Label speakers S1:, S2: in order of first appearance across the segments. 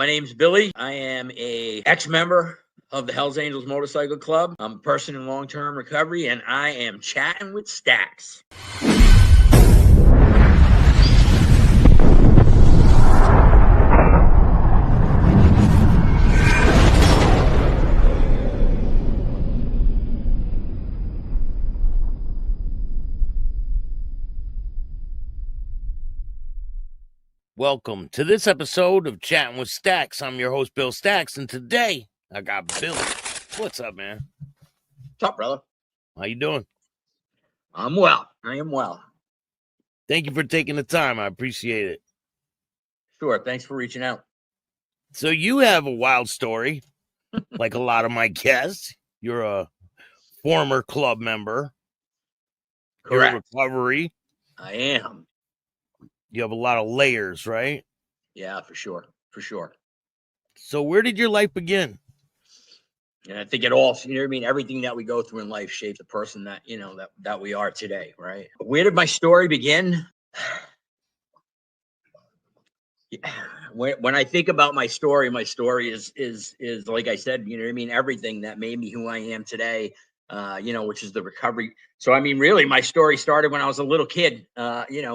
S1: My name's Billy. I am a ex-member of the Hells Angels Motorcycle Club. I'm a person in long-term recovery, and I am chatting with Staxx.
S2: Welcome to this episode of Chatting with Staxx. I'm your host, Bill Staxx, and today I got Billy. What's up, man?
S1: What's up, brother?
S2: How you doing?
S1: I'm well. I am well.
S2: Thank you for taking the time. I appreciate it.
S1: Sure. Thanks for reaching out.
S2: So you have a wild story, like a lot of my guests. You're a former club member.
S1: Correct.
S2: You're in recovery.
S1: I am.
S2: You have a lot of layers, right?
S1: Yeah, for sure. For sure.
S2: So where did your life begin?
S1: And I think it all, you know what I mean? Everything that we go through in life shapes the person that, that we are today, right? Where did my story begin? When I think about my story is like I said, you know what I mean? Everything that made me who I am today, which is the recovery. So, I mean, really my story started when I was a little kid, growing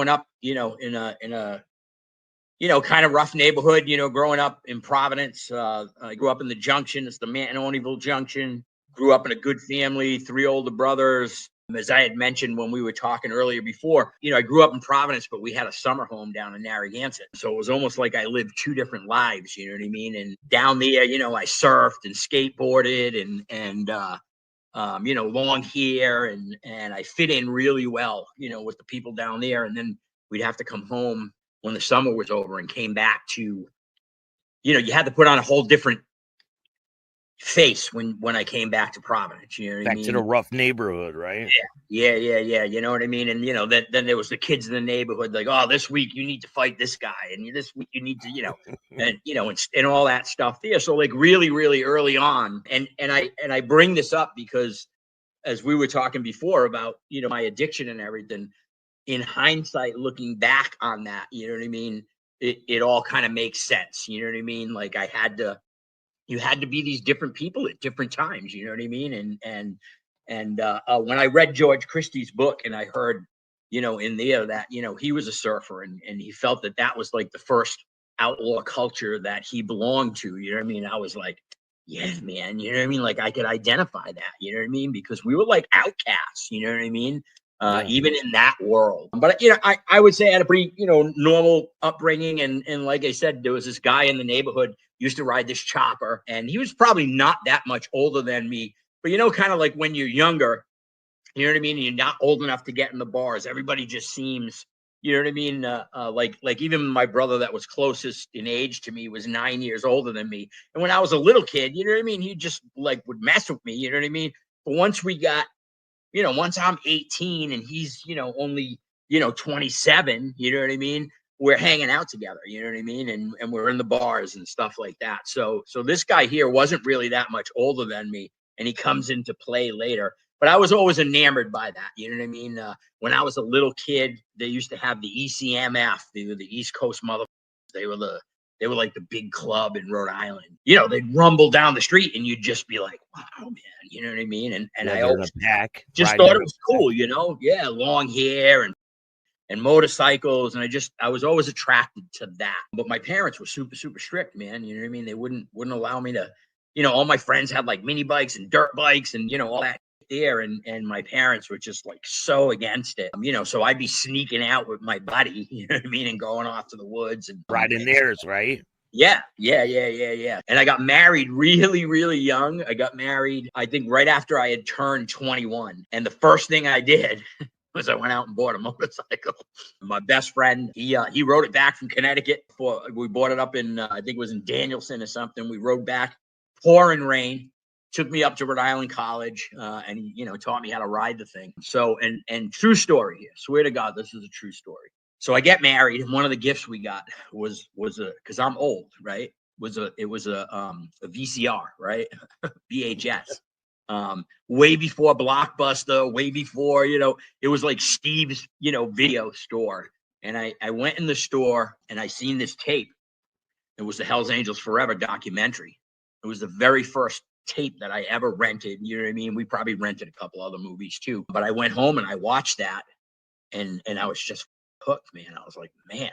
S1: up, in a kind of rough neighborhood, growing up in Providence. I grew up in the Junction. It's the Mantonville Junction. Grew up in a good family, 3 older brothers. As I had mentioned when we were talking earlier before, I grew up in Providence, but we had a summer home down in Narragansett. So it was almost like I lived 2 different lives, you know what I mean? And down there, I surfed and skateboarded and long hair and I fit in really well, with the people down there. And then we'd have to come home when the summer was over and came back to, you had to put on a whole different face when I came back to Providence, you know what I mean?
S2: Back to the rough neighborhood, right?
S1: Yeah. You know what I mean? And, then there was the kids in the neighborhood, like, oh, this week you need to fight this guy. And this week you need to, and all that stuff there. So like really, really early on. And I bring this up because as we were talking before about, my addiction and everything, in hindsight, looking back on that, you know what I mean? It all kind of makes sense. You know what I mean? Like you had to be these different people at different times, you know what I mean? And when I read George Christie's book and I heard, in there that, he was a surfer and he felt that was like the first outlaw culture that he belonged to, you know what I mean? I was like, yeah, man, you know what I mean? Like I could identify that, you know what I mean? Because we were like outcasts, you know what I mean? Even in that world. But, I would say I had a pretty, normal upbringing. And like I said, there was this guy in the neighborhood used to ride this chopper, and he was probably not that much older than me. But, kind of like when you're younger, you know what I mean? And you're not old enough to get in the bars. Everybody just seems, you know what I mean? Like even my brother that was closest in age to me was 9 years older than me. And when I was a little kid, you know what I mean? He just like would mess with me, you know what I mean? But once we got, once I'm 18 and he's, only, 27, you know what I mean? We're hanging out together, you know what I mean? And we're in the bars and stuff like that. So this guy here wasn't really that much older than me, and he comes into play later. But I was always enamored by that, you know what I mean? When I was a little kid, they used to have the ECMF, the East Coast motherfuckers. They were like the big club in Rhode Island. They'd rumble down the street and you'd just be like, wow, man, you know what I mean? And I always just thought it was cool, Yeah, long hair and motorcycles. And I was always attracted to that. But my parents were super, super strict, man. You know what I mean? They wouldn't allow me to, all my friends had like mini bikes and dirt bikes and, all that there. And my parents were just like so against it, so I'd be sneaking out with my buddy, you know what I mean? And going off to the woods and
S2: riding theirs, right?
S1: Yeah. And I got married really, really young. I got married, I think, right after I had turned 21. And the first thing I did was I went out and bought a motorcycle. My best friend, he rode it back from Connecticut. We bought it up in, I think it was in Danielson or something. We rode back, pouring rain. Took me up to Rhode Island College, and he, taught me how to ride the thing. So, and true story here. Swear to God, this is a true story. So I get married, and one of the gifts we got was because I'm old, right? It was a VCR, right? VHS. Way before Blockbuster, way before, it was like Steve's, video store. And I went in the store and I seen this tape. It was the Hells Angels Forever documentary. It was the very first tape that I ever rented. You know what I mean? We probably rented a couple other movies too. But I went home and I watched that, and I was just hooked, man. I was like, man,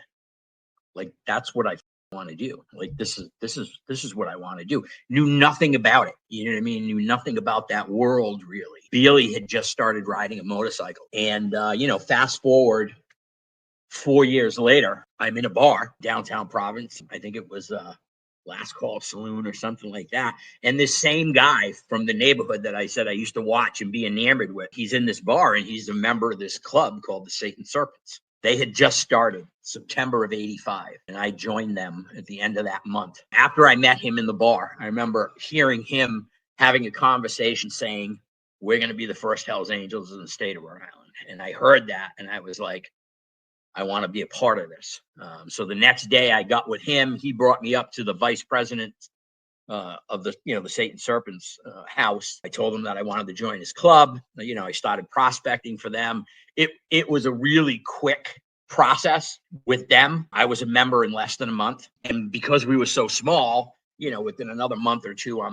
S1: like that's what I want to do. Like this is what I want to do. Knew nothing about it. You know what I mean? Knew nothing about that world really. Billy had just started riding a motorcycle, and fast forward 4 years later, I'm in a bar downtown Providence. I think it was Last Call Saloon or something like that. And this same guy from the neighborhood that I said I used to watch and be enamored with, he's in this bar and he's a member of this club called the Satan Serpents. They had just started September of '85, and I joined them at the end of that month. After I met him in the bar, I remember hearing him having a conversation saying, we're going to be the first Hells Angels in the state of Rhode Island. And I heard that and I was like, I want to be a part of this. So the next day I got with him. He brought me up to the vice president of the Satan Serpents house. I told him that I wanted to join his club. I started prospecting for them. It was a really quick process with them. I was a member in less than a month. And because we were so small, within another month or two, I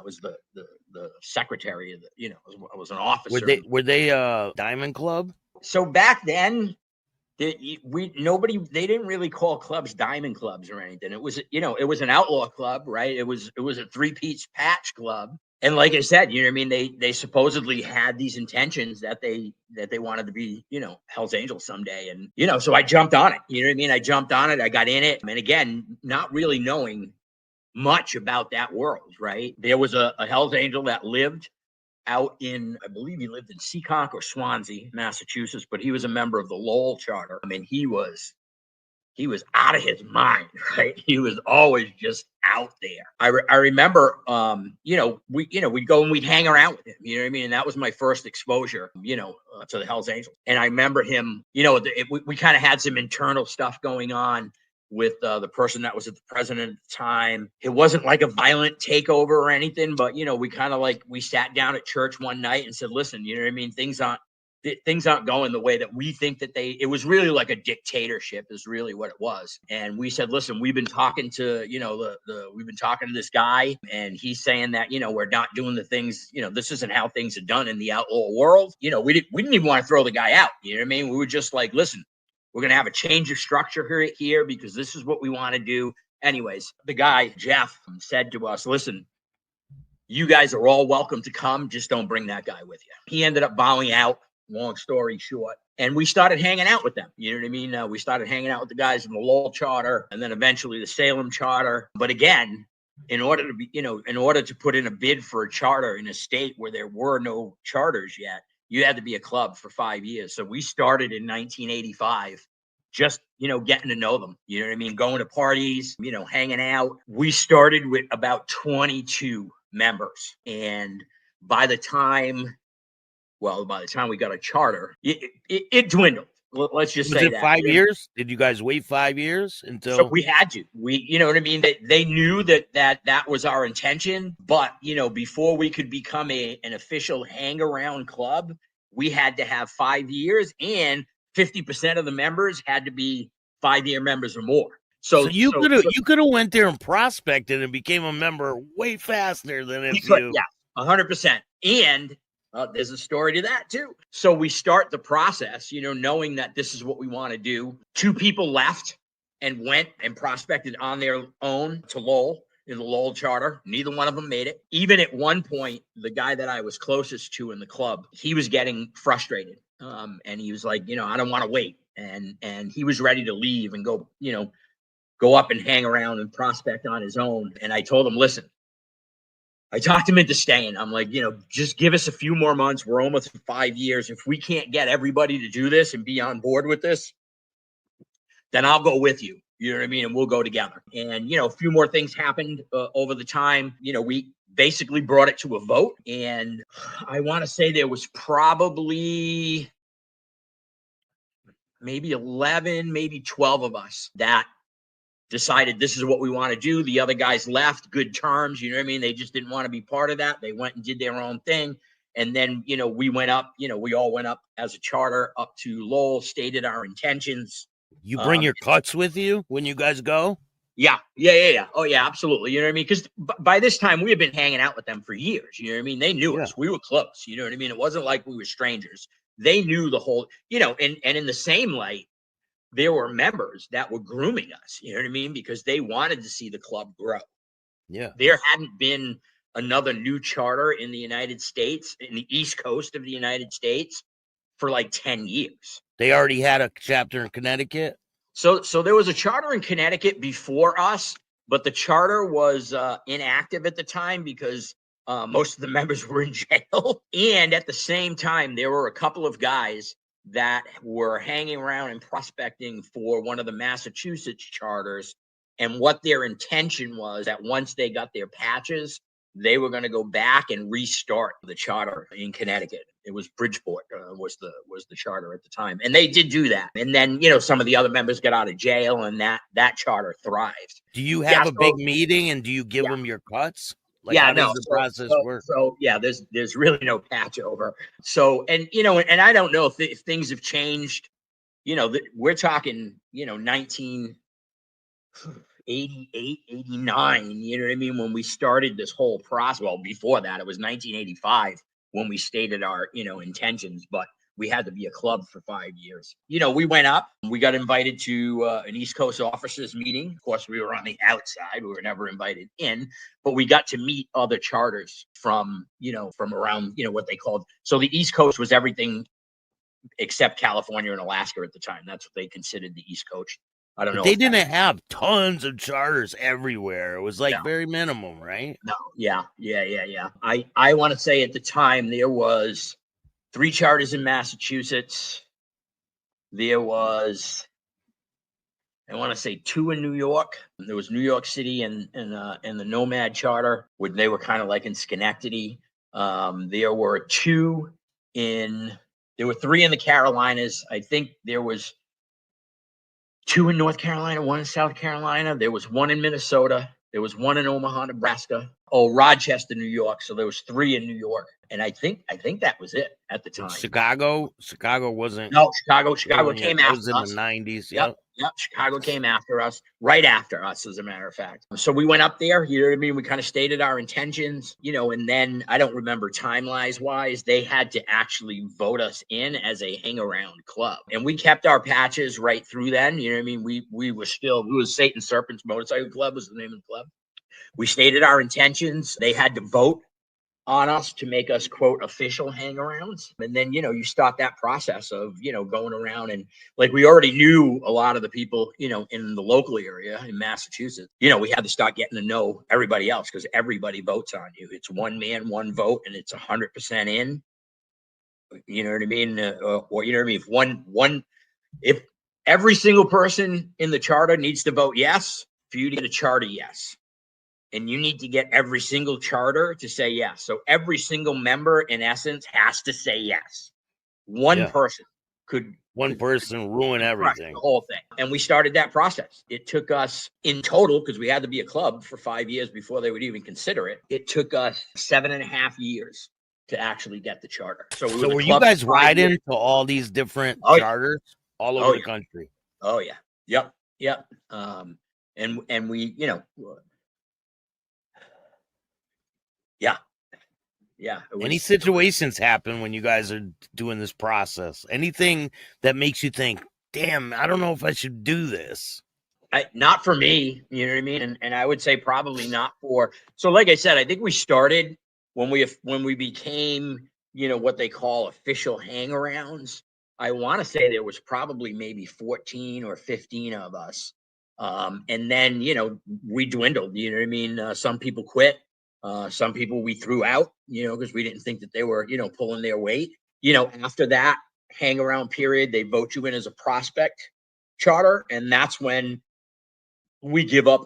S1: was the secretary of the, I was an officer.
S2: Were they Diamond Club?
S1: So back then, they didn't really call clubs diamond clubs or anything. It was, it was an outlaw club, right? It was a three-piece patch club. And like I said, you know what I mean? They supposedly had these intentions that they wanted to be, Hells Angels someday. And, so I jumped on it. You know what I mean? I jumped on it. I got in it. And again, not really knowing much about that world, right? There was a Hells Angel that lived out in, I believe he lived in Seekonk or Swansea, Massachusetts, but he was a member of the Lowell Charter. I mean, he was out of his mind, right? He was always just out there. I remember, we'd go and we'd hang around with him, you know what I mean? And that was my first exposure, to the Hells Angels. And I remember him, we kind of had some internal stuff going on with the person that was at the president at the time. It wasn't like a violent takeover or anything, but, we kind of we sat down at church one night and said, listen, you know what I mean? Things aren't going the way that we think that it was really like a dictatorship is really what it was. And we said, listen, we've been talking to, we've been talking to this guy and he's saying that, we're not doing the things, this isn't how things are done in the outlaw world. We didn't even want to throw the guy out. You know what I mean? We were just like, listen, we're going to have a change of structure here because this is what we want to do. Anyways, the guy, Jeff, said to us, listen, you guys are all welcome to come. Just don't bring that guy with you. He ended up bowing out, long story short. And we started hanging out with them. You know what I mean? We started hanging out with the guys in the Lowell Charter and then eventually the Salem Charter. But again, in order to put in a bid for a charter in a state where there were no charters yet, you had to be a club for 5 years. So we started in 1985, just, getting to know them. You know what I mean? Going to parties, hanging out. We started with about 22 members. And by the time we got a charter, it dwindled. Let's just say that.
S2: 5 years? Did you guys wait 5 years until?
S1: So we had to. You know what I mean? They knew that was our intention, but before we could become an official hang around club, we had to have 5 years, and 50% of the members had to be 5-year members or more.
S2: So you could have went there and prospected and became a member way faster than if you.
S1: Yeah, 100%. And there's a story to that too. So we start the process, knowing that this is what we want to do. 2 people left and went and prospected on their own to Lowell in the Lowell Charter. Neither one of them made it. Even at one point, the guy that I was closest to in the club, he was getting frustrated. And he was like, I don't want to wait. And he was ready to leave and go up and hang around and prospect on his own. And I told him, listen, I talked him into staying. I'm like, just give us a few more months. We're almost 5 years. If we can't get everybody to do this and be on board with this, then I'll go with you. You know what I mean? And we'll go together. And, a few more things happened over the time. We basically brought it to a vote. And I want to say there was probably maybe 11, maybe 12 of us that decided this is what we want to do. The other guys left, good terms, you know what I mean? They just didn't want to be part of that. They went and did their own thing. And then, we went up, we all went up as a charter up to Lowell, stated our intentions.
S2: You bring your cuts with you when you guys go?
S1: Yeah. Oh yeah, absolutely. You know what I mean? Because by this time we had been hanging out with them for years. You know what I mean? They knew us. We were close. You know what I mean? It wasn't like we were strangers. They knew the whole, and in the same light, there were members that were grooming us. You know what I mean? Because they wanted to see the club grow.
S2: Yeah.
S1: There hadn't been another new charter in the United States, in the East Coast of the United States, for like 10 years.
S2: They already had a chapter in Connecticut?
S1: So there was a charter in Connecticut before us, but the charter was inactive at the time because most of the members were in jail. And at the same time, there were a couple of guys that were hanging around and prospecting for one of the Massachusetts charters. And what their intention was that once they got their patches, they were going to go back and restart the charter in Connecticut. It was Bridgeport was the charter at the time, and they did do that. And then some of the other members got out of jail, and that charter thrived.
S2: Do you have a big meeting, and do you give them your cuts? Like, how does the process work?
S1: So yeah, there's really no patch over. So and I don't know if things have changed. We're talking 1988, 89, you know what I mean, when we started this whole process. Well, before that, it was 1985 when we stated our, intentions, but we had to be a club for 5 years. We went up, we got invited to an East Coast officers meeting. Of course, we were on the outside. We were never invited in, but we got to meet other charters from around, what they called. So the East Coast was everything except California and Alaska at the time. That's what they considered the East Coast. I don't know.
S2: They didn't have tons of charters everywhere. It was like very minimum, right?
S1: No. Yeah. I want to say at the time there was 3 charters in Massachusetts. There was, I want to say 2 in New York. There was New York City and the Nomad charter, where they were kind of like in Schenectady. There were 3 in the Carolinas. I think there was 2 in North Carolina, 1 in South Carolina. There was 1 in Minnesota. There was 1 in Omaha, Nebraska. Rochester, New York. So there was 3 in New York. And I think that was it at the time.
S2: Chicago wasn't.
S1: No, Chicago came after us.
S2: It was in the 90s.
S1: Yep. Chicago came after us, right after us, as a matter of fact. So we went up there, you know what I mean? We kind of stated our intentions, and then I don't remember timelines-wise, they had to actually vote us in as a hang-around club. And we kept our patches right through then, you know what I mean? We was Satan Serpents Motorcycle Club was the name of the club. We stated our intentions. They had to vote on us to make us, quote, official hang-arounds. And then, you start that process of, going around, and like we already knew a lot of the people, in the local area in Massachusetts. We had to start getting to know everybody else because everybody votes on you. It's one man, one vote, and it's 100% in. You know what I mean? Or you know what I mean? If every single person in the charter needs to vote yes for you to get a charter yes. And you need to get every single charter to say yes. So every single member, in essence, has to say yes. One person could
S2: ruin everything.
S1: The whole thing. And we started that process. It took us in total, because we had to be a club for 5 years before they would even consider it. It took us 7.5 years to actually get the charter. So
S2: were you guys riding to all these different charters all over the country?
S1: Oh yeah. Yep. And we, Yeah.
S2: Any situations happen when you guys are doing this process? Anything that makes you think, damn, I don't know if I should do this?
S1: Not for me, you know what I mean? And I would say probably not for. So like I said, I think we started when we became, what they call official hang-arounds. I want to say there was probably maybe 14 or 15 of us. And then, we dwindled, you know what I mean? Some people quit. Some people we threw out, because we didn't think that they were, pulling their weight. After that hang around period, they vote you in as a prospect charter. And that's when we give up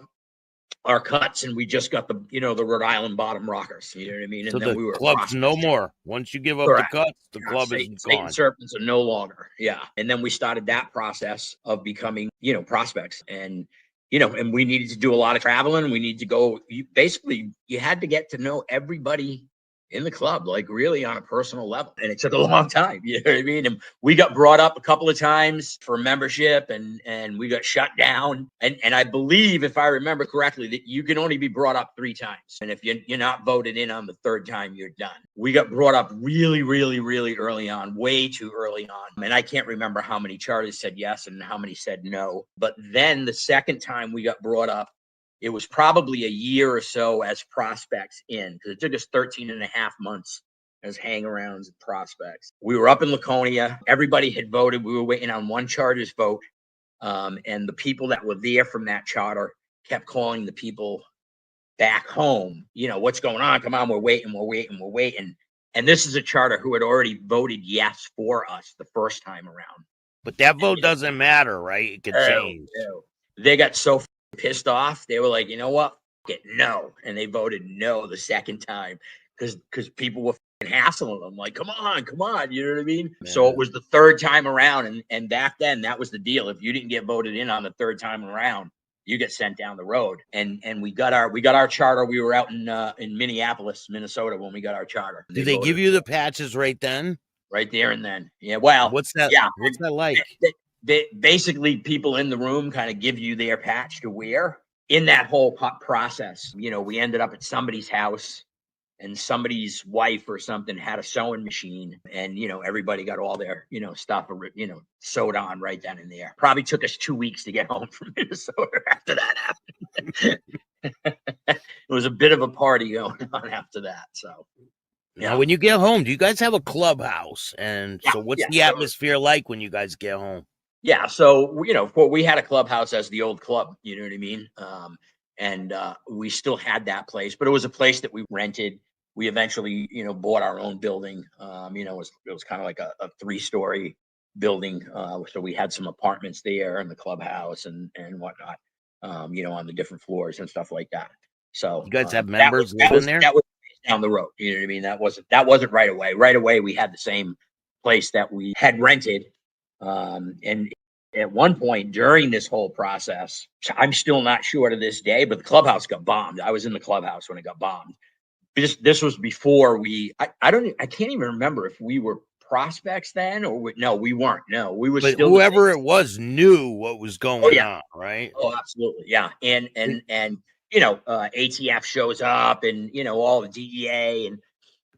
S1: our cuts and we just got the Rhode Island bottom rockers. You know what I mean? And
S2: so
S1: then we were
S2: club's no more. Once you give up the cuts, the club is gone.
S1: Satan Serpents are no longer. Yeah. And then we started that process of becoming, prospects. And and we needed to do a lot of traveling. We need to go. You had to get to know everybody in the club, like really on a personal level. And it took a long time, you know what I mean? And we got brought up a couple of times for membership, and we got shut down. And I believe, if I remember correctly, that you can only be brought up 3 times. And if you're not voted in on the 3rd time, you're done. We got brought up really, really, really early on, way too early on. And I can't remember how many charters said yes and how many said no. But then the 2nd time we got brought up, it was probably a year or so as prospects in, because it took us 13 and a half months as hang-arounds and prospects. We were up in Laconia. Everybody had voted. We were waiting on one charter's vote. And the people that were there from that charter kept calling the people back home, what's going on? Come on, we're waiting. And this is a charter who had already voted yes for us the first time around.
S2: But that vote doesn't matter, right? It could change.
S1: They got so pissed off. They were like, you know what? No. And they voted no the 2nd time because people were hassling them. Like, come on. You know what I mean? Man. So it was the 3rd time around. And back then, that was the deal. If you didn't get voted in on the 3rd time around, you get sent down the road. And we got our charter. We were out in Minneapolis, Minnesota, when we got our charter.
S2: Did they give you the patches right then?
S1: Right there and then. Yeah. Well,
S2: what's that?
S1: Yeah.
S2: What's that like?
S1: Basically, people in the room kind of give you their patch to wear. In that whole process, we ended up at somebody's house, and somebody's wife or something had a sewing machine, and everybody got all their stuff sewed on right then and there. Probably took us 2 weeks to get home from Minnesota after that happened. It was a bit of a party going on after that. So
S2: now, when you get home, do you guys have a clubhouse? And so what's the atmosphere like when you guys get home?
S1: Yeah, so we had a clubhouse as the old club, you know what I mean? And we still had that place, but it was a place that we rented. We eventually, bought our own building. It was kind of like a 3-story building. So we had some apartments there and the clubhouse and whatnot, on the different floors and stuff like that. So
S2: you guys have members living there?
S1: That was down the road, you know what I mean? That wasn't right away. Right away, we had the same place that we had rented. And at one point during this whole process, I'm still not sure to this day, but the clubhouse got bombed. I was in the clubhouse when it got bombed. This was before I can't even remember if we were prospects then or no, we weren't. No, we were.
S2: But
S1: still
S2: whoever it was knew what was going on, right?
S1: Oh, absolutely, yeah. And ATF shows up, and all the DEA and.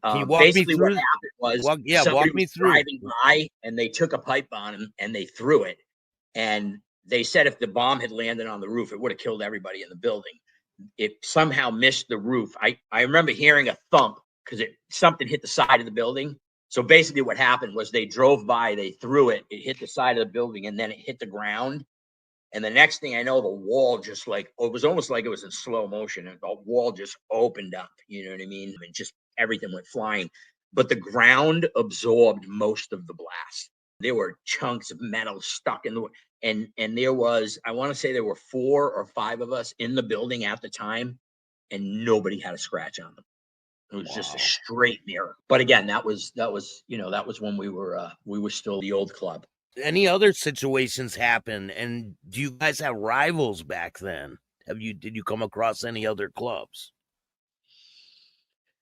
S2: Can you walk
S1: basically
S2: me through?
S1: What happened was
S2: walk me through.
S1: Driving by and they took a pipe bomb and they threw it, and they said if the bomb had landed on the roof, it would have killed everybody in the building. It somehow missed the roof. I remember hearing a thump because something hit the side of the building. So basically what happened was they drove by, they threw it, it hit the side of the building, and then it hit the ground. And the next thing I know, the wall just it was almost like it was in slow motion, and the wall just opened up, you know what I mean? And just everything went flying. But the ground absorbed most of the blast. There were chunks of metal stuck in the and there was, I want to say there were 4 or 5 of us in the building at the time, and nobody had a scratch on them. It was just a straight miracle. But again, that was when we were still the old club.
S2: Any other situations happen, and do you guys have rivals back then? Did you come across any other clubs?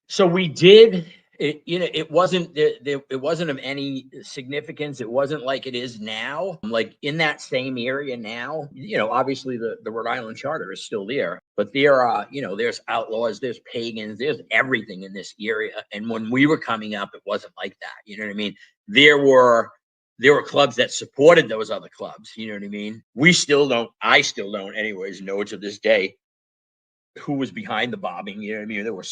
S1: So we did. It wasn't it wasn't of any significance. It wasn't like it is now. Like in that same area now, obviously the Rhode Island Charter is still there, but there are there's outlaws, there's pagans, there's everything in this area. And when we were coming up, it wasn't like that. You know what I mean? There were clubs that supported those other clubs. You know what I mean? I still don't anyways know to this day who was behind the bombing. You know what I mean? There were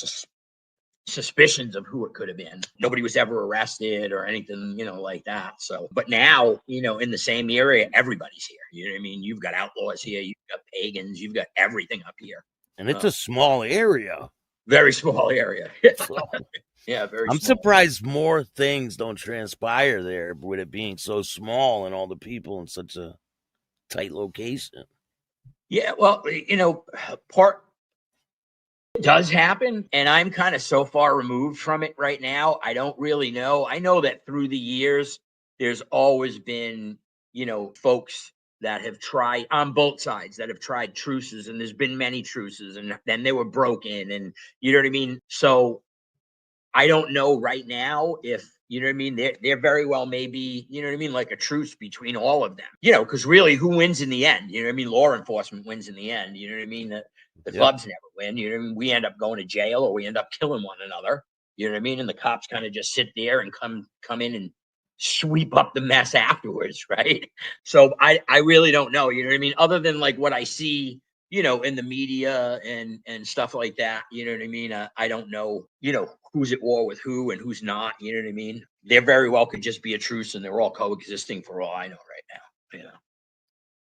S1: suspicions of who it could have been. Nobody was ever arrested or anything, like that. So, but now, in the same area, everybody's here. You know what I mean? You've got outlaws here, you've got pagans, you've got everything up here.
S2: And it's a small area.
S1: Very small area. Yeah, very
S2: I'm
S1: small.
S2: surprised more things don't transpire there with it being so small and all the people in such a tight location.
S1: Yeah, well, part does happen, and I'm kind of so far removed from it right now. I don't really know. I know that through the years, there's always been, folks that have tried on both sides that have tried truces, and there's been many truces, and then they were broken, and you know what I mean? So I don't know right now if, you know what I mean, they're very well maybe, you know what I mean, like a truce between all of them, you know, because really who wins in the end? You know what I mean? Law enforcement wins in the end. You know what I mean? The
S2: Yep.
S1: clubs never win. You know what I mean? We end up going to jail or we end up killing one another. You know what I mean? And the cops kind of just sit there and come in and sweep up the mess afterwards, right? So I really don't know. You know what I mean? Other than like what I see, you know, in the media and stuff like that. You know what I mean? I don't know, you know, who's at war with who and who's not. You know what I mean? There very well could just be a truce and they're all coexisting for all I know right now. You know.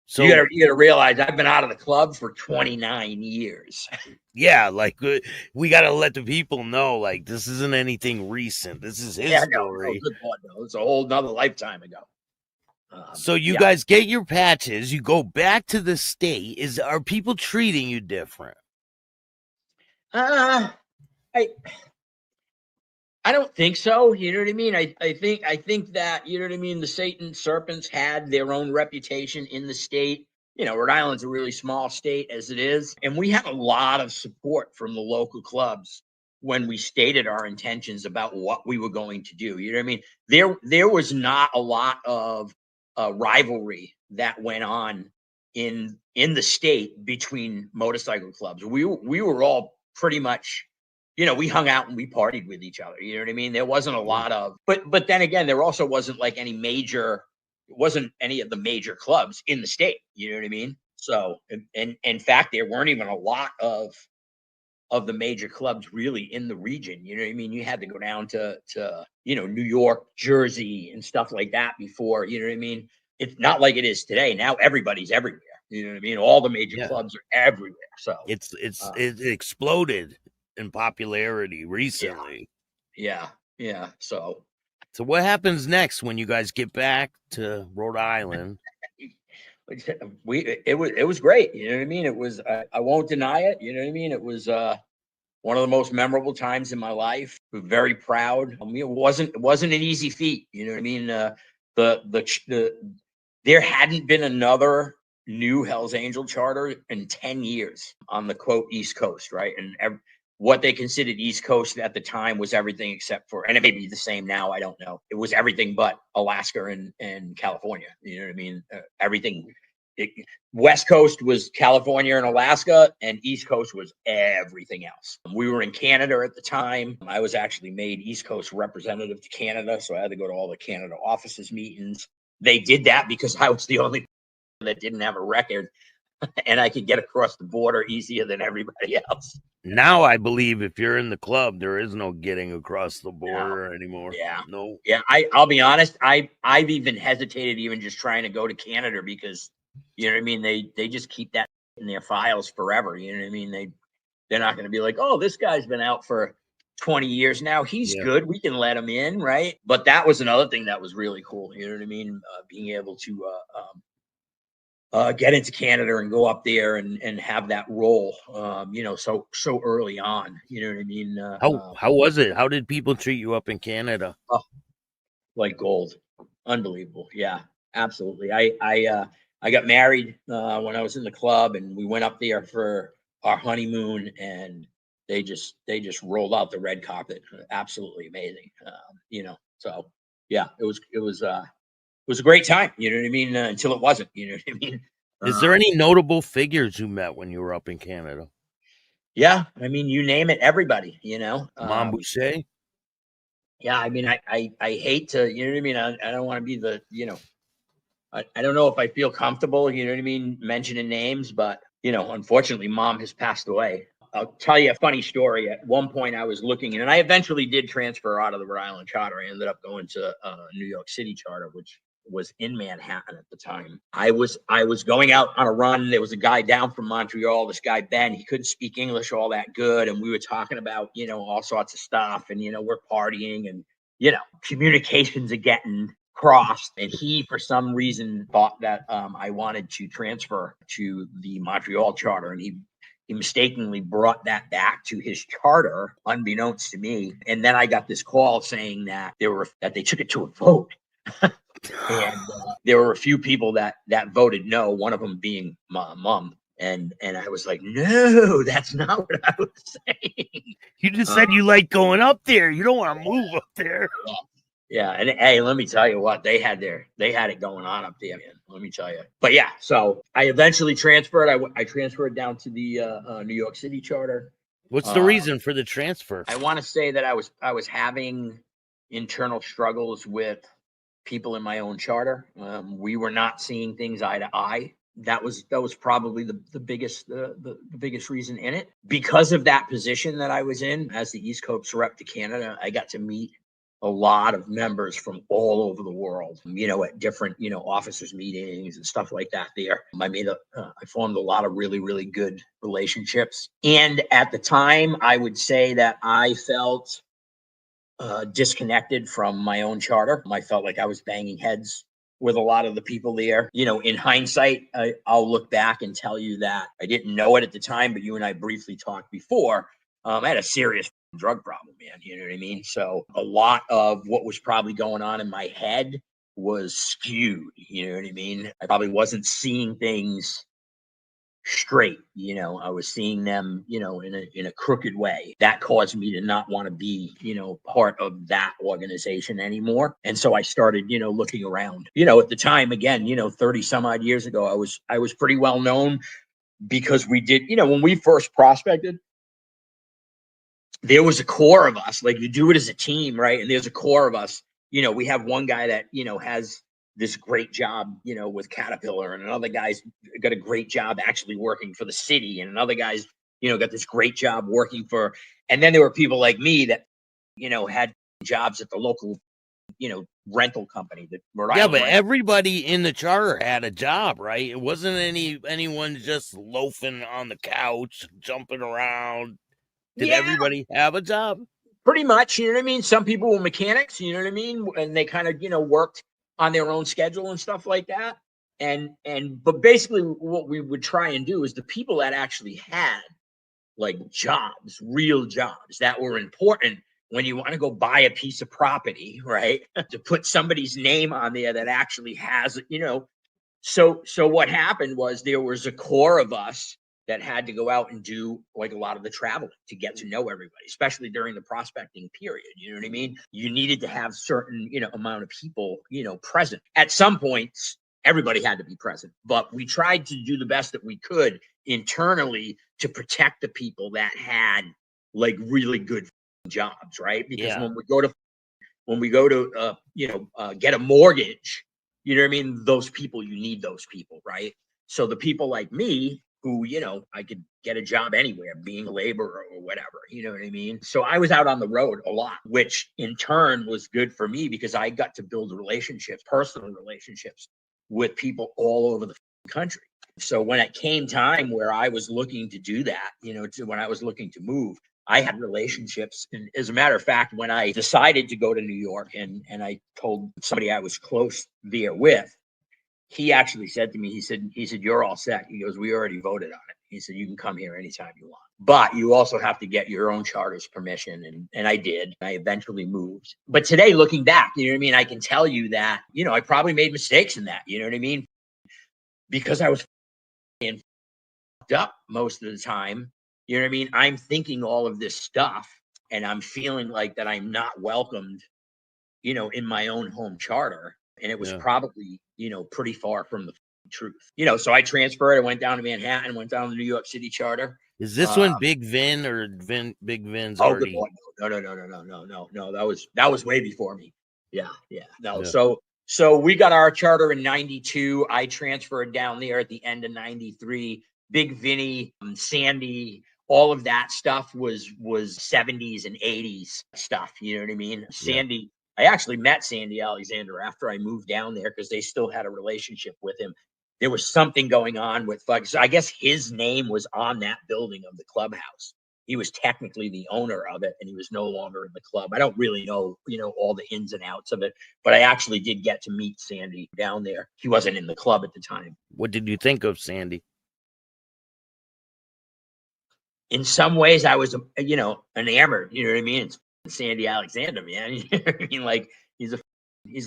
S2: So
S1: You gotta realize I've been out of the club for 29 years.
S2: yeah, like we got to let the people know, like, this isn't anything recent. This is his
S1: Yeah, no,
S2: story.
S1: good Lord, no. It's a whole nother lifetime ago.
S2: So you
S1: Yeah.
S2: guys get your patches, you go back to the state. Are people treating you different?
S1: I I don't think so. You know what I mean? I think that, you know what I mean, the Satan Serpents had their own reputation in the state. You know, Rhode Island's a really small state as it is, and we had a lot of support from the local clubs when we stated our intentions about what we were going to do. You know what I mean? There was not a lot of rivalry that went on in the state between motorcycle clubs. We were all pretty much, you know, we hung out and we partied with each other. You know what I mean? There wasn't a lot of, but then again, there also wasn't like any major, it wasn't any of the major clubs in the state. You know what I mean? So, and in fact, there weren't even a lot of the major clubs really in the region. You know what I mean? You had to go down to you know, New York, Jersey, and stuff like that before. You know what I mean? It's not like it is today. Now everybody's everywhere. You know what I mean? All the major
S2: Yeah.
S1: clubs are everywhere. So
S2: It exploded in popularity recently.
S1: yeah. So
S2: So what happens next when you guys get back to Rhode Island?
S1: it was great. You know what I mean? It was I won't deny it. You know what I mean? It was one of the most memorable times in my life. We're very proud. I mean, it wasn't an easy feat. You know what I mean? The there hadn't been another new Hell's Angel charter in 10 years on the quote East Coast, right? And what they considered East Coast at the time was everything except for, and it may be the same now, I don't know. It was everything but Alaska and California. You know what I mean? Everything. West Coast was California and Alaska, and East Coast was everything else. We were in Canada at the time. I was actually made East Coast representative to Canada, so I had to go to all the Canada offices meetings. They did that because I was the only that didn't have a record, and I could get across the border easier than everybody else.
S2: Now I believe if you're in the club, there is no getting across the border anymore. No.
S1: Yeah. I'll be honest. I've even hesitated even just trying to go to Canada because, you know what I mean. They just keep that in their files forever. You know what I mean. They're not going to be like, oh, this guy's been out for 20 years now. He's good. We can let him in, right? But that was another thing that was really cool. You know what I mean. Being able to get into Canada and go up there and have that role, you know, so early on. You know what I mean?
S2: How was it? How did people treat you up in Canada?
S1: Like gold, unbelievable. Yeah, absolutely. I got married when I was in the club, and we went up there for our honeymoon, and they just rolled out the red carpet. Absolutely amazing. You know, so yeah, it was a great time. You know what I mean? Until it wasn't. You know what I mean?
S2: Is there any notable figures you met when you were up in Canada?
S1: Yeah, I mean, you name it, everybody. You know,
S2: Mom Boucher?
S1: yeah. I mean, I hate to. You know what I mean? I don't want to be the, you know. I don't know if I feel comfortable, you know what I mean, mentioning names, but, you know, unfortunately, Mom has passed away. I'll tell you a funny story. At one point, I was looking, and I eventually did transfer out of the Rhode Island charter. I ended up going to New York City charter, which was in Manhattan at the time. I was going out on a run. There was a guy down from Montreal, this guy Ben. He couldn't speak English all that good, and we were talking about, you know, all sorts of stuff, and, you know, we're partying, and, you know, communications are getting crossed, and he for some reason thought that I wanted to transfer to the Montreal charter, and he mistakenly brought that back to his charter unbeknownst to me. And then I got this call saying that they took it to a vote. And there were a few people that voted no, one of them being my mom. And I was like, no, that's not what I was saying.
S2: You just said you like going up there. You don't want to move up there.
S1: Yeah, and hey, let me tell you what, they had it going on up there, man. Let me tell you. But yeah, so I eventually transferred. I transferred down to the New York City charter.
S2: What's the reason for the transfer?
S1: I want to say that I was having internal struggles with people in my own charter. We were not seeing things eye to eye. That was probably the biggest reason in it. Because of that position that I was in as the East Coast rep to Canada, I got to meet a lot of members from all over the world, at different, officers meetings and stuff like that there. I formed a lot of really, really good relationships. And at the time, I would say that I felt disconnected from my own charter. I felt like I was banging heads with a lot of the people there. In hindsight, I'll look back and tell you that I didn't know it at the time, but you and I briefly talked before. I had a serious drug problem, man. You know what I mean? So a lot of what was probably going on in my head was skewed. You know what I mean? I probably wasn't seeing things straight. I was seeing them, in a crooked way. That caused me to not want to be, part of that organization anymore. And so I started, looking around. At the time, again, 30 some odd years ago, I was pretty well known because we did, when we first prospected, there was a core of us. Like, you do it as a team, right? And there's a core of us. We have one guy that, has this great job, with Caterpillar, and another guy's got a great job actually working for the city, and another guy's, got this great job working for, and then there were people like me that, had jobs at the local, rental company that Rhode
S2: Yeah,
S1: Island
S2: but
S1: Rent.
S2: everybody in the charter had a job, right? It wasn't anyone just loafing on the couch, jumping around. Did everybody have a job?
S1: Pretty much, you know what I mean? Some people were mechanics, you know what I mean? And they kind of, worked on their own schedule and stuff like that. But basically what we would try and do is the people that actually had like jobs, real jobs that were important when you want to go buy a piece of property, right? To put somebody's name on there that actually has, So what happened was there was a core of us that had to go out and do like a lot of the traveling to get to know everybody, especially during the prospecting period. You know what I mean? You needed to have certain, amount of people, present. At some points, everybody had to be present, but we tried to do the best that we could internally to protect the people that had like really good jobs, right? Because when we go to get a mortgage, you know what I mean? Those people, you need those people, right? So the people like me who, I could get a job anywhere, being a laborer or whatever, you know what I mean? So I was out on the road a lot, which in turn was good for me because I got to build relationships, personal relationships with people all over the country. So when it came time where I was looking to do that, when I was looking to move, I had relationships. And as a matter of fact, when I decided to go to New York and I told somebody I was close there with, he actually said to me, he said, you're all set. He goes, we already voted on it. He said, you can come here anytime you want, but you also have to get your own charter's permission. And I did. I eventually moved. But today, looking back, you know what I mean? I can tell you that, I probably made mistakes in that, you know what I mean? Because I was up most of the time. You know what I mean? I'm thinking all of this stuff and I'm feeling like that I'm not welcomed, in my own home charter. And it was probably, pretty far from the truth. So I transferred. I went down to Manhattan, went down to the New York City charter.
S2: Is this when Big Vin or Big Vin's already?
S1: No. That was way before me. Yeah. No. Yeah. So we got our charter in 92. I transferred down there at the end of 93. Big Vinny, Sandy, all of that stuff was 70s and 80s stuff. You know what I mean? Sandy, I actually met Sandy Alexander after I moved down there because they still had a relationship with him. There was something going on with I guess his name was on that building of the clubhouse. He was technically the owner of it and he was no longer in the club. I don't really know, all the ins and outs of it, but I actually did get to meet Sandy down there. He wasn't in the club at the time.
S2: What did you think of Sandy?
S1: In some ways I was, enamored, you know what I mean? It's Sandy Alexander, man. You know what I mean? Like he's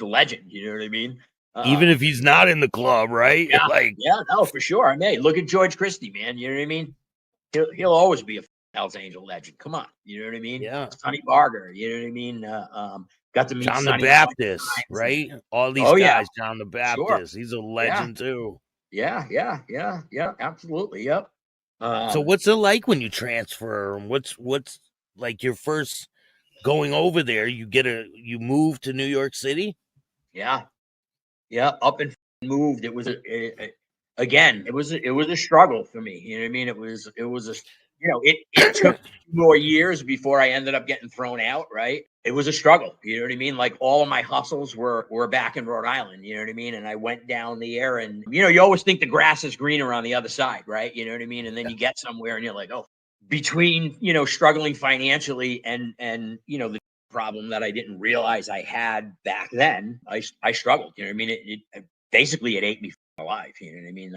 S1: a legend, you know what I mean?
S2: Even if he's not in the club, right?
S1: Yeah,
S2: Like,
S1: yeah, no, for sure. I mean, look at George Christie, man. You know what I mean? He'll always be a Hell's Angel legend. Come on, you know what I mean?
S2: yeah.
S1: Sonny Barger, you know what I mean? Got to meet
S2: John the
S1: Sonny a bunch
S2: Baptist,
S1: of times.
S2: right? All these
S1: Oh yeah,
S2: guys, John the
S1: sure.
S2: Baptist, he's a
S1: Yeah,
S2: legend too.
S1: yeah, absolutely. Yep.
S2: So what's it like when you transfer? What's like your first going over there? You move to New York City?
S1: Yeah, yeah, up and moved. It was again, it was a struggle for me. You know what I mean? It was a it took 2 more years before I ended up getting thrown out. Right? It was a struggle. You know what I mean? Like all of my hustles were back in Rhode Island. You know what I mean? And I went down there, and you always think the grass is greener on the other side, right? You know what I mean? And then you get somewhere, and you're like, oh, between struggling financially and the problem that I didn't realize I had back then. I struggled. You know what I mean? It basically it ate me alive. You know what I mean?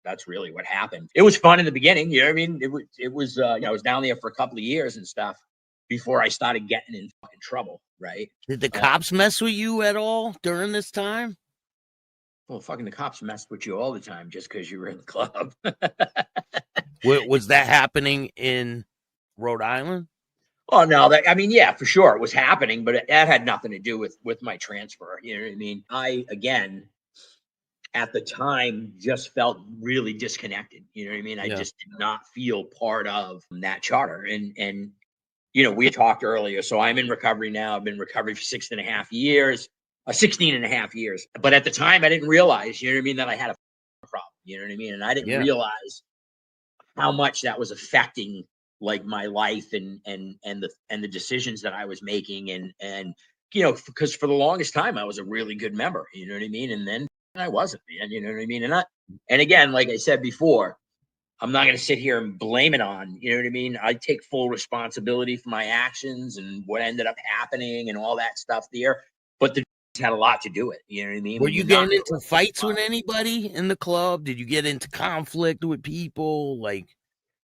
S1: That's really what happened. It was fun in the beginning. You know what I mean? It was I was down there for a couple of years and stuff before I started getting in fucking trouble. Right?
S2: Did the cops mess with you at all during this time?
S1: Well, fucking the cops messed with you all the time just because you were in the club.
S2: Was that happening in Rhode Island?
S1: Oh no, I mean, yeah, for sure, it was happening, but that had nothing to do with my transfer. You know what I mean? I again at the time just felt really disconnected. You know what I mean? I
S2: Yeah.
S1: just did not feel part of that charter. And we talked earlier. So I'm in recovery now. I've been in recovery for 6.5 years, 16 and a half years. But at the time I didn't realize, you know what I mean, that I had a problem. You know what I mean? And I didn't
S2: Yeah.
S1: realize how much that was affecting like my life and the decisions that I was making and because for the longest time I was a really good member, you know what I mean? And then I wasn't, man, you know what I mean? And again, like I said before, I'm not going to sit here and blame it on, you know what I mean? I take full responsibility for my actions and what ended up happening and all that stuff there. But the had a lot to do with it, you know what I mean?
S2: Were
S1: When
S2: you
S1: you're not
S2: getting into fights with anybody in the club? Did you get into conflict with people? Like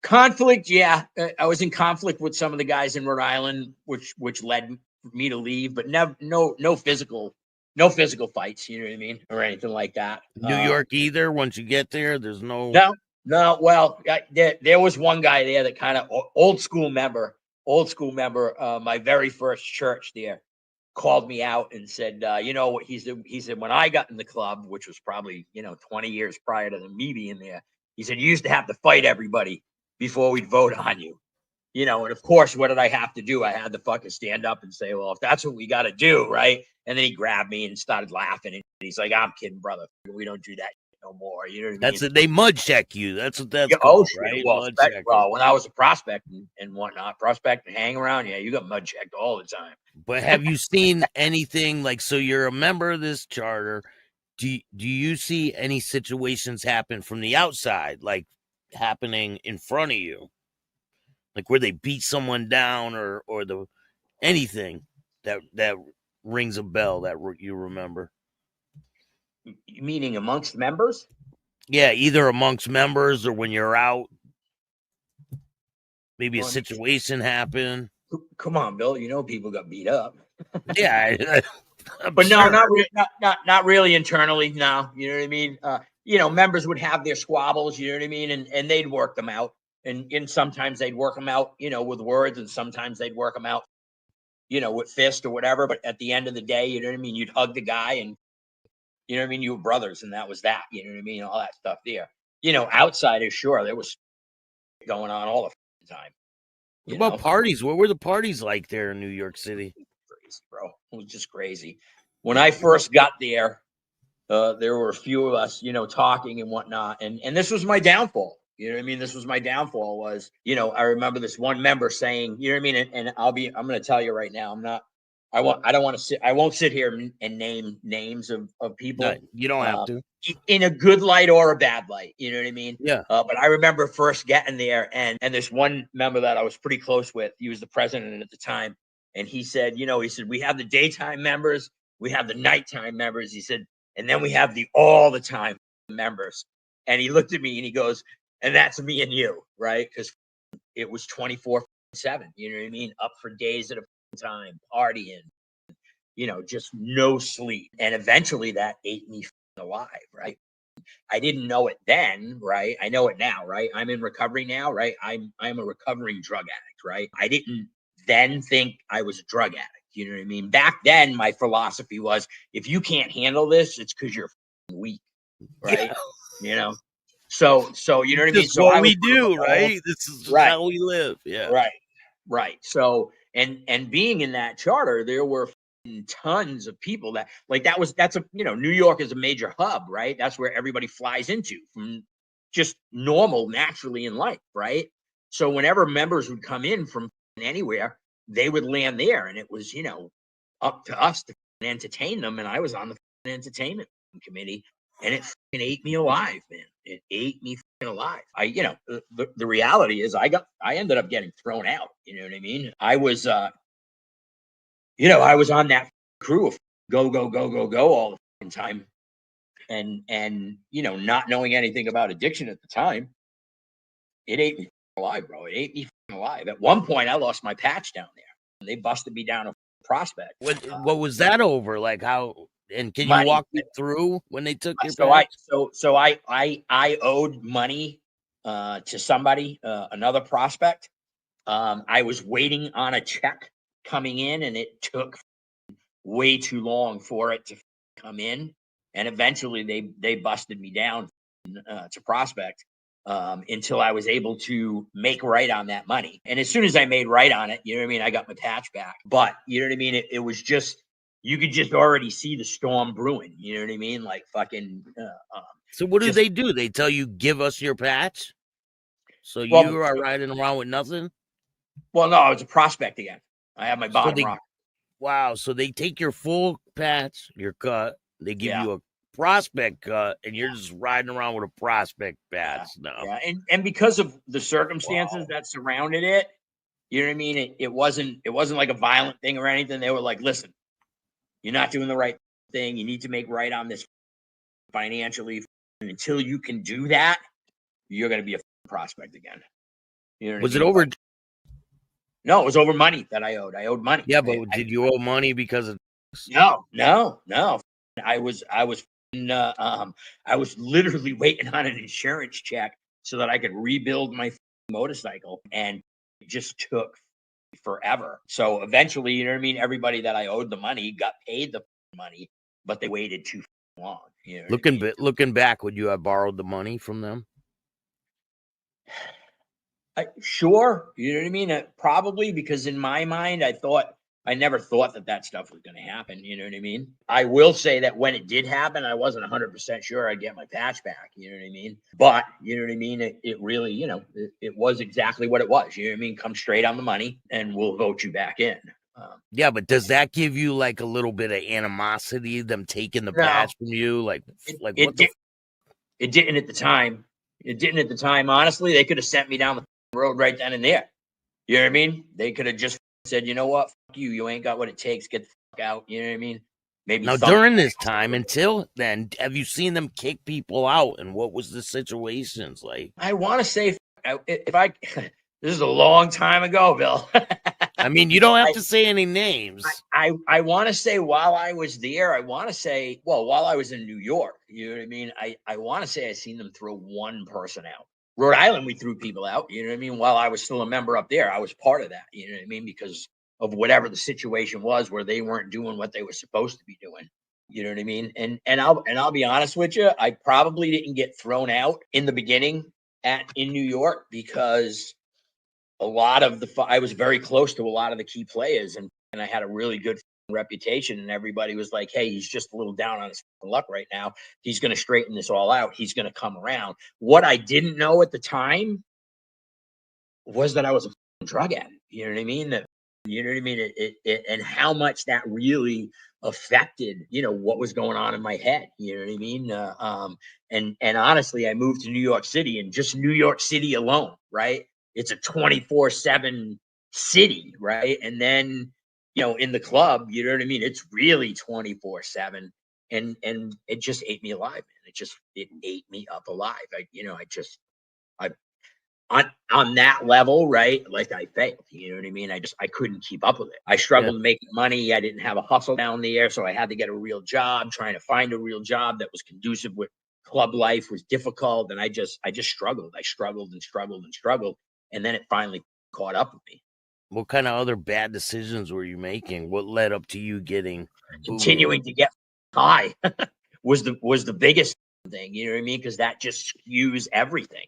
S1: conflict, yeah. I was in conflict with some of the guys in Rhode Island, which led me to leave, but never, no physical, no physical fights. You know what I mean, or anything like that.
S2: New York either? Once you get there, there's no.
S1: No, no. Well, there was one guy there that kind of old school member. My very first church there called me out and said, he said when I got in the club, which was probably 20 years prior to me being there, he said you used to have to fight everybody before we'd vote on you. And of course, what did I have to do? I had to fucking stand up and say, well, if that's what we got to do, right? And then he grabbed me and started laughing. And he's like, I'm kidding, brother. We don't do that no more. You know what I mean?
S2: That's it. They mud check you. That's what that's
S1: Yeah,
S2: called, right?
S1: Well,
S2: Mud check.
S1: well, when I was a prospect and whatnot, prospect and hang around, yeah, you got mud checked all the time.
S2: But have you seen anything like? So you're a member of this charter. Do you see any situations happen from the outside, like happening in front of you, like where they beat someone down or the anything that rings a bell that you remember?
S1: Meaning amongst members?
S2: Yeah, either amongst members or when you're out, maybe a
S1: Well,
S2: situation happened.
S1: come on, Bill. People got beat up.
S2: Yeah,
S1: but
S2: sure.
S1: no, not really internally. No, you know what I mean. Members would have their squabbles. You know what I mean, and they'd work them out. And sometimes they'd work them out, with words, and sometimes they'd work them out, with fist or whatever. But at the end of the day, you know what I mean. You'd hug the guy, and you know what I mean. You were brothers, and that was that. You know what I mean. All that stuff there. Outsiders, sure, there was going on all the time.
S2: What about parties? What were the parties like there in New York City?
S1: Crazy, bro. It was just crazy. When I first got there, there were a few of us, talking and whatnot. And this was my downfall. You know what I mean? This was my downfall was, I remember this one member saying, you know what I mean? And I'm going to tell you right now, I won't sit here and name names of people.
S2: No, you don't have to.
S1: In a good light or a bad light. You know what I mean?
S2: Yeah.
S1: But I remember first getting there and this one member that I was pretty close with, he was the president at the time. And he said, we have the daytime members, we have the nighttime members. He said, and then we have the all the time members. And he looked at me and he goes, and that's me and you, right? Because it was 24/7, you know what I mean? Up for days at a time, partying, just no sleep. And eventually that ate me alive, right? I didn't know it then, right? I know it now, right? I'm in recovery now, right? I'm a recovering drug addict, right? I didn't then think I was a drug addict. You know what I mean? Back then, my philosophy was, if you can't handle this, it's because you're weak, right?
S2: Yeah.
S1: You know, so you know what I mean.
S2: Just
S1: So
S2: what
S1: I was
S2: we do, right? This is just
S1: right,
S2: how we live. Yeah.
S1: right, right. So and being in that charter, there were tons of people that's a New York is a major hub, right? That's where everybody flies into from just normal naturally in life, right? So whenever members would come in from anywhere, they would land there, and it was up to us to entertain them. And I was on the entertainment committee, and it ate me alive, man. It ate me alive. The reality is I ended up getting thrown out. You know what I mean? I was on that crew of go, go, go, go, go all the time. And not knowing anything about addiction at the time, it ate me alive, bro. It ate me alive. At one point, I lost my patch down there. And they busted me down a prospect.
S2: What was that over? Like how? And can you
S1: Money.
S2: walk me through when they took your
S1: So
S2: patch?
S1: I owed money to somebody, another prospect. I was waiting on a check coming in, and it took way too long for it to come in. And eventually they busted me down to prospect until I was able to make right on that money. And as soon as I made right on it, you know what I mean, I got my patch back. But you know what I mean, it was just, you could just already see the storm brewing. You know what I mean, like fucking.
S2: So what do
S1: Just
S2: they do? They tell you give us your patch, so
S1: well,
S2: you are riding around with nothing.
S1: well, no, I was a prospect again. I have my
S2: So
S1: bottom
S2: they
S1: rock.
S2: Wow. So they take your full patch, your cut. They give
S1: Yeah.
S2: you a prospect cut, and you're just riding around with a prospect
S1: Yeah,
S2: patch now.
S1: yeah, and because of the circumstances
S2: Wow.
S1: that surrounded it, you know what I mean. It wasn't like a violent thing or anything. They were like, "Listen, you're not doing the right thing. You need to make right on this financially. And until you can do that, you're going to be a prospect again." You know what I
S2: Was it
S1: mean?
S2: over?
S1: No, it was over money that I owed. I owed money.
S2: Yeah, but did you owe money because of?
S1: No, no, no. I was literally waiting on an insurance check so that I could rebuild my motorcycle, and it just took forever. So eventually, you know what I mean? Everybody that I owed the money got paid the money, but they waited too long. You know what I mean?
S2: Looking back, would you have borrowed the money from them?
S1: Sure, you know what I mean? Probably, because in my mind, I never thought that stuff was going to happen. You know what I mean? I will say that when it did happen, I wasn't 100% sure I'd get my patch back. You know what I mean? But you know what I mean? It really, it was exactly what it was. You know what I mean? Come straight on the money, and we'll vote you back in.
S2: Yeah, but does that give you like a little bit of animosity? Them taking the
S1: No,
S2: patch from you, like
S1: it,
S2: what
S1: it
S2: the?
S1: did. It didn't at the time. It didn't at the time. Honestly, they could have sent me down the road right then and there. You know what I mean? They could have just said, you know what, fuck you. You ain't got what it takes. Get the fuck out. You know what I mean? Maybe
S2: Now
S1: thump.
S2: during this time until then, have you seen them kick people out? And what was the situations like?
S1: I want to say, if I, this is a long time ago, Bill.
S2: I mean, you don't have
S1: I,
S2: to say any names.
S1: I want to say while I was there, while I was in New York, you know what I mean? I want to say I seen them throw one person out. Rhode Island, we threw people out, you know what I mean? While I was still a member up there, I was part of that, you know what I mean? Because of whatever the situation was where they weren't doing what they were supposed to be doing. You know what I mean? And I'll be honest with you, I probably didn't get thrown out in the beginning in New York because a lot of I was very close to a lot of the key players, and I had a really good reputation, and everybody was like, "Hey, he's just a little down on his luck right now. He's going to straighten this all out. He's going to come around." What I didn't know at the time was that I was a drug addict. You know what I mean? You know what I mean? And how much that really affected, what was going on in my head. You know what I mean? And honestly, I moved to New York City, and just New York City alone, right? It's a 24/7 city, right? And then, in the club, you know what I mean? It's really 24/7. And it just ate me alive, man. It ate me up alive. I on that level, right? Like I failed, you know what I mean? I couldn't keep up with it. I struggled making money. I didn't have a hustle down there, so I had to get a real job. Trying to find a real job that was conducive with club life was difficult, and I just struggled. I struggled and struggled and struggled, and then it finally caught up with me.
S2: What kind of other bad decisions were you making? What led up to you getting
S1: Continuing to get high was the biggest thing, you know what I mean? Because that just skews everything.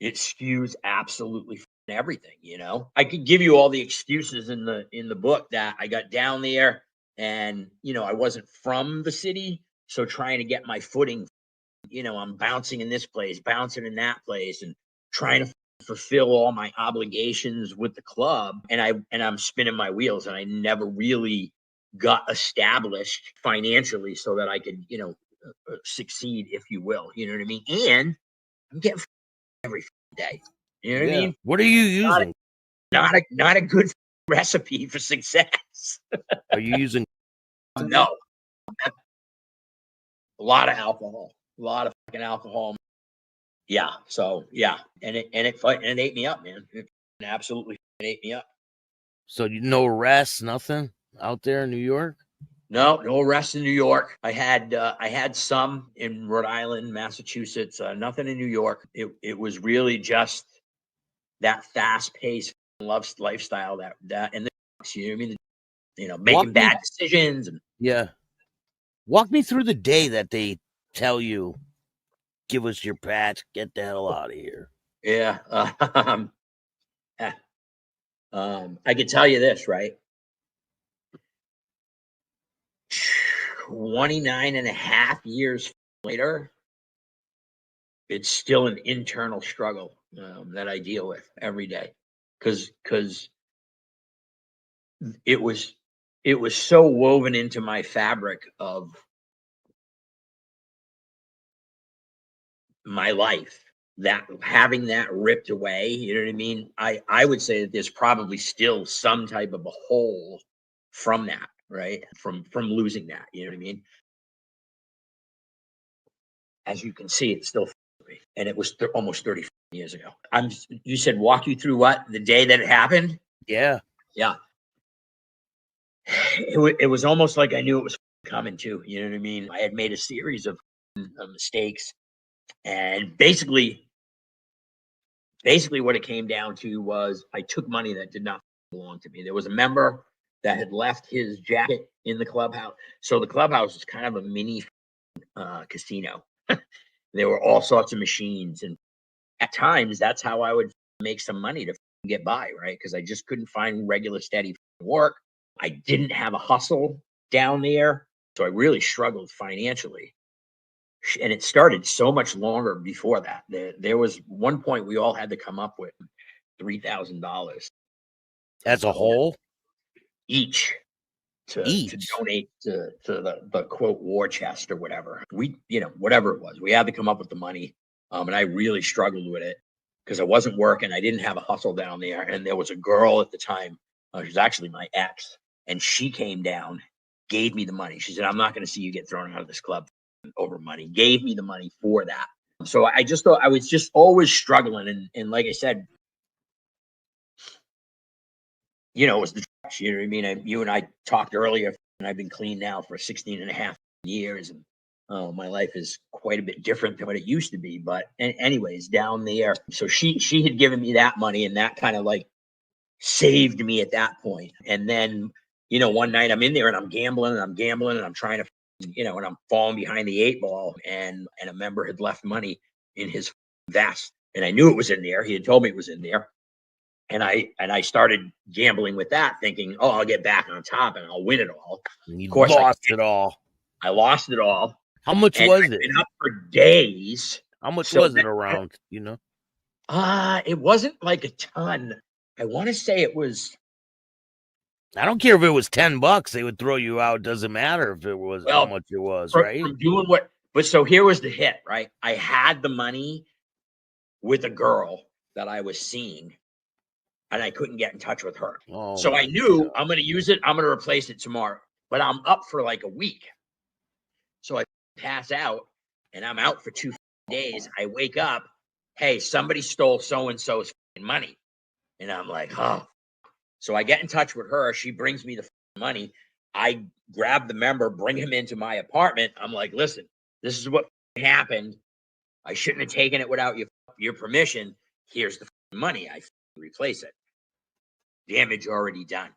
S1: It skews absolutely everything, you know. I could give you all the excuses in the book that I got down there, and you know I wasn't from the city, so trying to get my footing, you know, I'm bouncing in this place, bouncing in that place, and trying to fulfill all my obligations with the club, and I'm spinning my wheels, and I never really got established financially so that I could, you know, succeed, if you will, you know what I mean? And I'm getting every day, you know what I mean?
S2: What are you using?
S1: Not a good recipe for success.
S2: Are you using?
S1: No, a lot of alcohol, a lot of fucking alcohol. Yeah. So yeah, and it ate me up, man. It absolutely ate me up.
S2: So no rest, nothing out there in New York?
S1: No rest in New York. I had some in Rhode Island, Massachusetts, nothing in New York. It was really just that fast paced lifestyle that and the, you know what I mean? You know, making bad decisions and
S2: walk me through the day that they tell you, give us your patch, get the hell out of here.
S1: Yeah. I can tell you this, right? 29 and a half years later, it's still an internal struggle that I deal with every day, because it was so woven into my fabric of my life that having that ripped away, you know what I mean? I would say that there's probably still some type of a hole from that, right? From losing that, you know what I mean? As you can see, it's still me, and it was almost 30 years ago. You said walk you through what the day that it happened?
S2: Yeah.
S1: It was almost like I knew it was coming too. You know what I mean? I had made a series of mistakes, and basically what it came down to was I took money that did not belong to me. There was a member that had left his jacket in the clubhouse, so the clubhouse is kind of a mini casino. There were all sorts of machines, and at times that's how I would make some money to get by, right? Because I just couldn't find regular steady work. I didn't have a hustle down there, so I really struggled financially. And it started so much longer before that. There was one point we all had to come up with $3,000
S2: as a whole
S1: each to donate to the quote war chest or whatever. We, you know, whatever it was, we had to come up with the money. And I really struggled with it because I wasn't working. I didn't have a hustle down there. And there was a girl at the time, she was actually my ex, and she came down, gave me the money. She said, I'm not going to see you get thrown out of this club over money. Gave me the money for that. So I just thought I was just always struggling. And like I said, you know, it was the drugs, you know what I mean? You and I talked earlier, and I've been clean now for 16 and a half years. And my life is quite a bit different than what it used to be. But anyways, down there, so she had given me that money, and that kind of like saved me at that point. And then, you know, one night I'm in there and I'm gambling and I'm trying to, you know, and I'm falling behind the 8 ball, and a member had left money in his vest, and I knew it was in there. He had told me it was in there. And I started gambling with that, thinking, oh, I'll get back on top and I'll win it all.
S2: Of course, lost it all.
S1: I lost it all.
S2: How much was it?
S1: Been up for days.
S2: How much was it around? You know,
S1: it wasn't like a ton. I want to say it was.
S2: I don't care if it was $10; they would throw you out. Doesn't matter if it was how much it was, right?
S1: From doing what? But so here was the hit, right? I had the money with a girl that I was seeing, and I couldn't get in touch with her. Oh, so I knew I'm going to use it. I'm going to replace it tomorrow. But I'm up for like a week. So I pass out, and I'm out for 2 days. I wake up, hey, somebody stole so-and-so's money. And I'm like, oh. So I get in touch with her. She brings me the money. I grab the member, bring him into my apartment. I'm like, listen, this is what happened. I shouldn't have taken it without your permission. Here's the money. I replace it. Damage already done.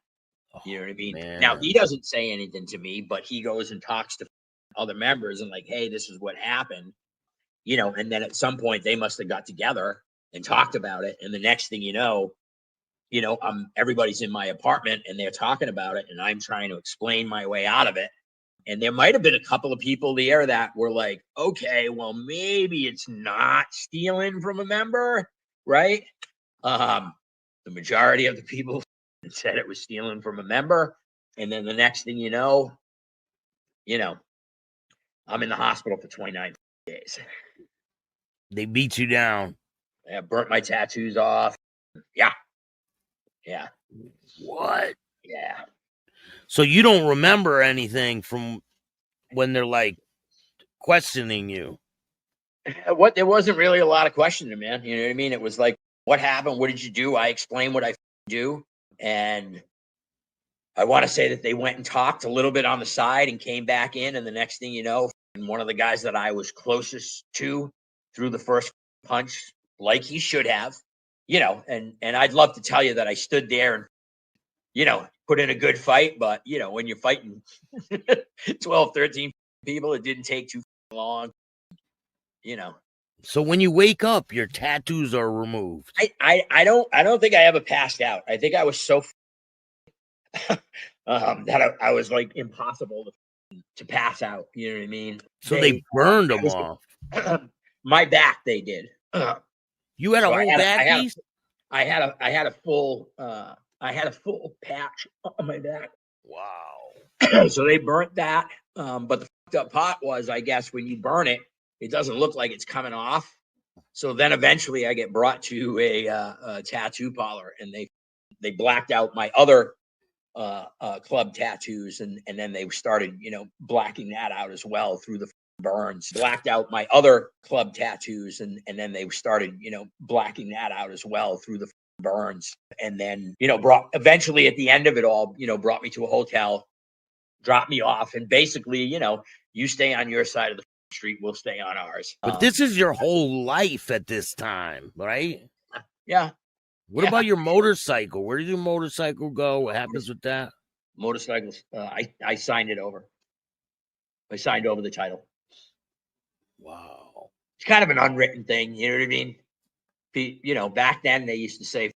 S1: You know what I mean? Now, he doesn't say anything to me, but he goes and talks to other members and like, hey, this is what happened. You know, and then at some point they must have got together and talked about it. And the next thing you know, everybody's in my apartment and they're talking about it, and I'm trying to explain my way out of it. And there might have been a couple of people there that were like, okay, well, maybe it's not stealing from a member, right? The majority of the people said it was stealing from a member. And then the next thing you know, I'm in the hospital for 29 days.
S2: They beat you down.
S1: I burnt my tattoos off. Yeah. Yeah.
S2: What?
S1: Yeah.
S2: So you don't remember anything from when they're like questioning you?
S1: There wasn't really a lot of questioning, man. You know what I mean? It was like, what happened? What did you do? I explained what I do. And I want to say that they went and talked a little bit on the side and came back in. And the next thing you know, one of the guys that I was closest to threw the first punch like he should have, and I'd love to tell you that I stood there and, put in a good fight. But, when you're fighting 12, 13 people, it didn't take too long,
S2: So when you wake up, your tattoos are removed.
S1: I don't think I ever passed out. I think I was so that I was like impossible to pass out. You know what I mean?
S2: So they burned them off.
S1: My back, they did.
S2: You had a whole back piece?
S1: I had a full patch on my back.
S2: Wow.
S1: So they burnt that. But the fucked up part was, I guess, when you burn it, it doesn't look like it's coming off. So then eventually I get brought to a tattoo parlor, and they blacked out my other club tattoos, and then they started, blacking that out as well through the burns. Blacked out my other club tattoos, and then they started, blacking that out as well through the burns. And then, eventually at the end of it all, brought me to a hotel, dropped me off, and basically, you stay on your side of the street, we'll stay on ours.
S2: But this is your whole life at this time, right?
S1: Yeah.
S2: What about your motorcycle? Where did your motorcycle go? What happens with that?
S1: Motorcycles, I signed it over. I signed over the title.
S2: Wow.
S1: It's kind of an unwritten thing, you know what I mean? Back then they used to say,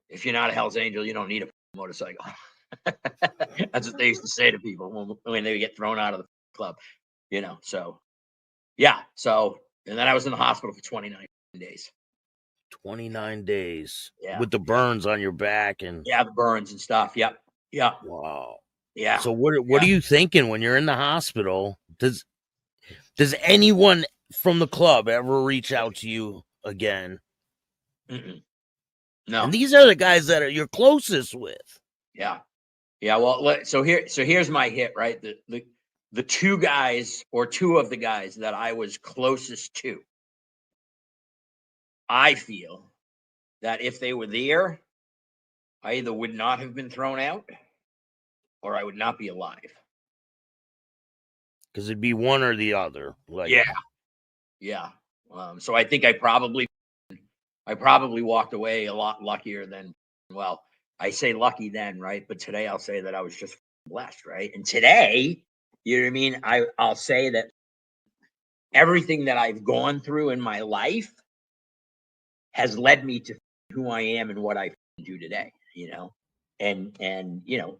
S1: if you're not a Hell's Angel, you don't need a motorcycle. That's what they used to say to people when they would get thrown out of the club, so yeah. So, and then I was in the hospital for 29 days.
S2: 29 days.
S1: Yeah.
S2: With the burns on your back and
S1: the burns and stuff. Yep. Yeah.
S2: Wow.
S1: Yeah.
S2: So what are you thinking when you're in the hospital? Does anyone from the club ever reach out to you again?
S1: Mm-mm. No.
S2: And these are the guys that you're closest with.
S1: Yeah. Yeah. Well, so here's my hit, right? The two guys, or two of the guys that I was closest to, I feel that if they were there, I either would not have been thrown out or I would not be alive.
S2: Because it'd be one or the other. Like,
S1: yeah. So I think I probably walked away a lot luckier than, well, I say lucky then, right? But today I'll say that I was just blessed, right? And today, you know what I mean? I'll say that everything that I've gone through in my life has led me to who I am and what I do today, and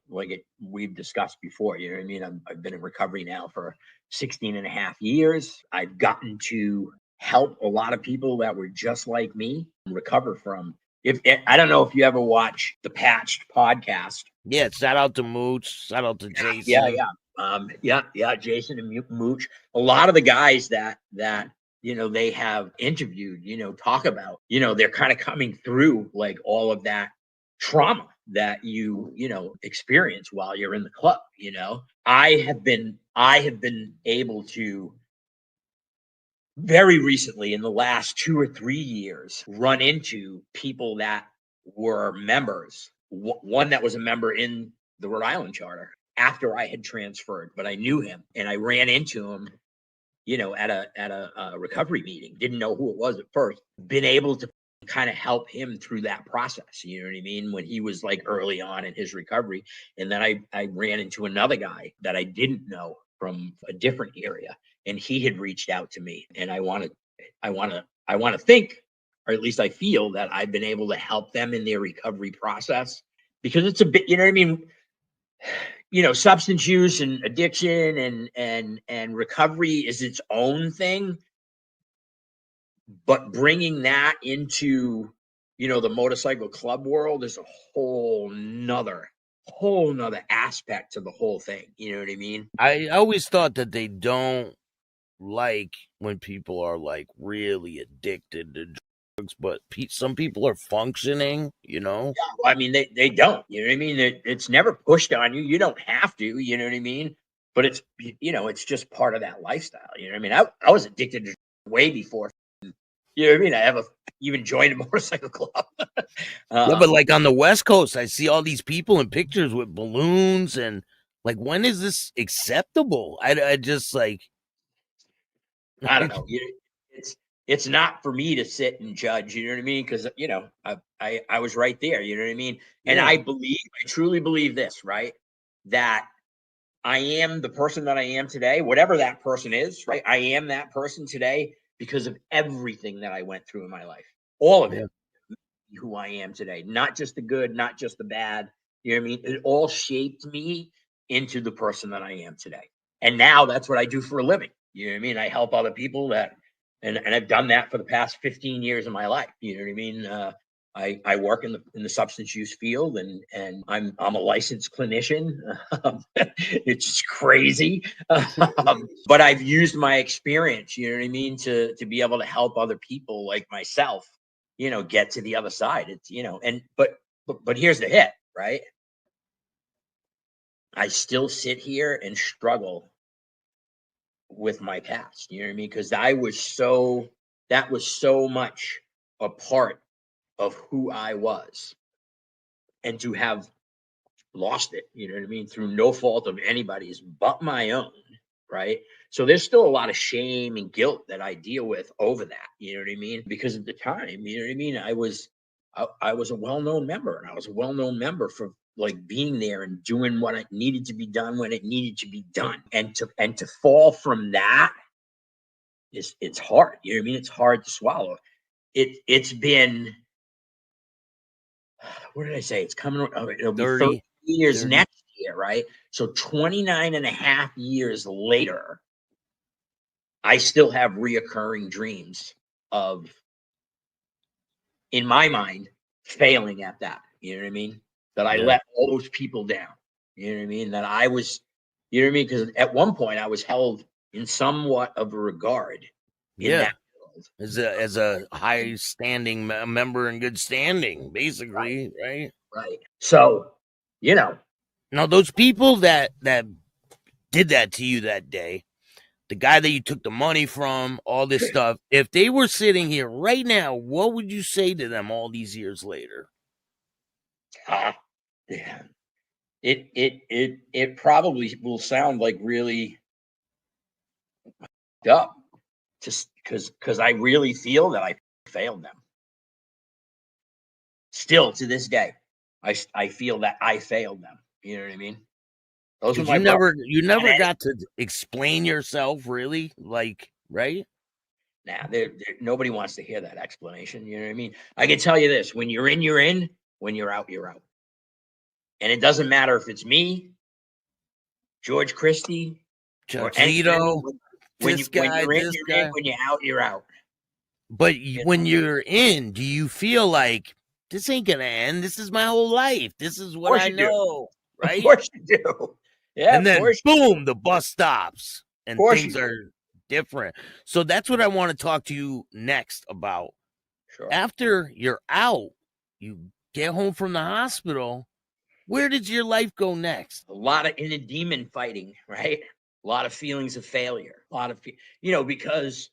S1: like we've discussed before, you know what I mean? I've been in recovery now for 16 and a half years. I've gotten to help a lot of people that were just like me recover from. I don't know if you ever watch the Patched podcast.
S2: Yeah, shout out to Mooch, shout out to Jason.
S1: Jason and Mooch. A lot of the guys that they have interviewed, talk about, they're kind of coming through like all of that trauma that you experience while you're in the club. I have been able to very recently, in the last 2 or 3 years, run into people that were members. One that was a member in the Rhode Island charter after I had transferred, but I knew him and I ran into him, at a recovery meeting. Didn't know who it was at first. Been able to kind of help him through that process. You know what I mean? When he was like early on in his recovery, and then I ran into another guy that I didn't know from a different area, and he had reached out to me, and I want to think, or at least I feel that I've been able to help them in their recovery process, because it's a bit, you know what I mean? Substance use and addiction and recovery is its own thing, but bringing that into, the motorcycle club world is a whole nother aspect to the whole thing. You know what I mean?
S2: I always thought that they don't like when people are like really addicted to drugs, but some people are functioning,
S1: Yeah, well, I mean, they don't. You know what I mean? It's never pushed on you. You don't have to. You know what I mean? But it's just part of that lifestyle. You know what I mean? I was addicted to way before. You know what I mean? I even joined a motorcycle club.
S2: Yeah, but like on the West Coast, I see all these people in pictures with balloons, and like, when is this acceptable? I just like,
S1: I don't know. It's not for me to sit and judge. You know what I mean? Because I was right there. You know what I mean? And
S2: yeah,
S1: I truly believe this, right? That I am the person that I am today, whatever that person is, right? I am that person today because of everything that I went through in my life, all of
S2: yeah.
S1: it. Who I am today, not just the good, not just the bad. You know what I mean? It all shaped me into the person that I am today. And now that's what I do for a living. You know what I mean? I help other people and I've done that for the past 15 years of my life. You know what I mean? I work in the substance use field, and I'm a licensed clinician. It's just crazy, but I've used my experience. You know what I mean, to be able to help other people like myself, get to the other side. It's, and but here's the hit, right? I still sit here and struggle with my past. You know what I mean? Because that was so much a part of who I was, and to have lost it, you know what I mean, through no fault of anybody's but my own, right? So there's still a lot of shame and guilt that I deal with over that, you know what I mean? Because at the time, you know what I mean, I was a well-known member, and I was a well-known member for like being there and doing what it needed to be done when it needed to be done. And to fall from that is, it's hard, you know what I mean? It's hard to swallow. It's been, what did I say? It's coming, it'll be 30 years
S2: 30.
S1: next year, right? So 29 and a half years later, I still have reoccurring dreams of, in my mind, failing at that. You know what I mean? That I
S2: Yeah,
S1: let all those people down. You know what I mean? That I was, you know what I mean? Because at one point I was held in somewhat of a regard in
S2: yeah.
S1: that world.
S2: As a high standing member in good standing,
S1: Right.
S2: basically, right?
S1: Right. So, you know,
S2: Now, those people that did that to you that day, the guy that you took the money from, all this stuff, if they were sitting here right now, what would you say to them all these years later?
S1: uh, yeah, it probably will sound like really up, just because I really feel that I failed them. Still to this day, I feel that I failed them. You know what I mean? Those are
S2: Because
S1: my
S2: you
S1: brothers.
S2: never
S1: And
S2: got to explain yourself, really, like, right?
S1: now, nobody wants to hear that explanation. You know what I mean? I can tell you this: when you're in, you're in. When you're out, you're out. And it doesn't matter if it's me, George Christie, or
S2: Zito,
S1: when you're in,
S2: this
S1: you're in.
S2: guy.
S1: When you're out, you're out.
S2: But
S1: You
S2: when you're in, do you feel like this ain't gonna end? This is my whole life. This is
S1: Of
S2: what
S1: course
S2: I
S1: you do.
S2: know,
S1: Of
S2: right?
S1: course you do. Yeah,
S2: And
S1: of
S2: then
S1: course.
S2: boom, the bus stops
S1: Of
S2: and
S1: course you
S2: things
S1: do.
S2: are different. So that's what I want to talk to you next about.
S1: Sure.
S2: After you're out, you get home from the hospital. Where did your life go next?
S1: A lot of inner demon fighting, right? A lot of feelings of failure. A lot of, because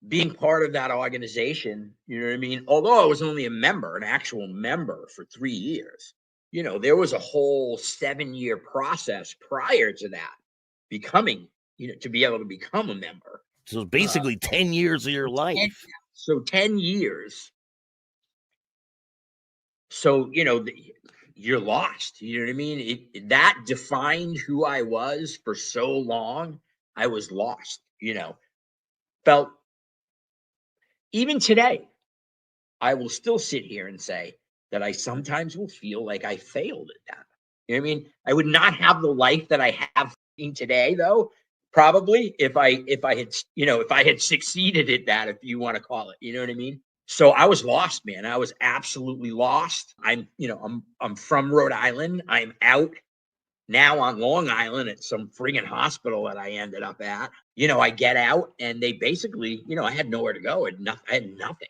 S1: being part of that organization, you know what I mean? Although I was only a member, an actual member for 3 years, there was a whole 7-year process prior to that becoming, to be able to become a member.
S2: So basically 10 years of your life.
S1: So 10 years. So, you're lost. You know what I mean? That defined who I was for so long. I was lost, felt even today. I will still sit here and say that I sometimes will feel like I failed at that. You know what I mean? I would not have the life that I have today, though, probably if I had succeeded at that, if you want to call it. You know what I mean? So I was lost, man. I was absolutely lost. I'm from Rhode Island. I'm out now on Long Island at some friggin' hospital that I ended up at. I get out and they basically, I had nowhere to go. I had nothing.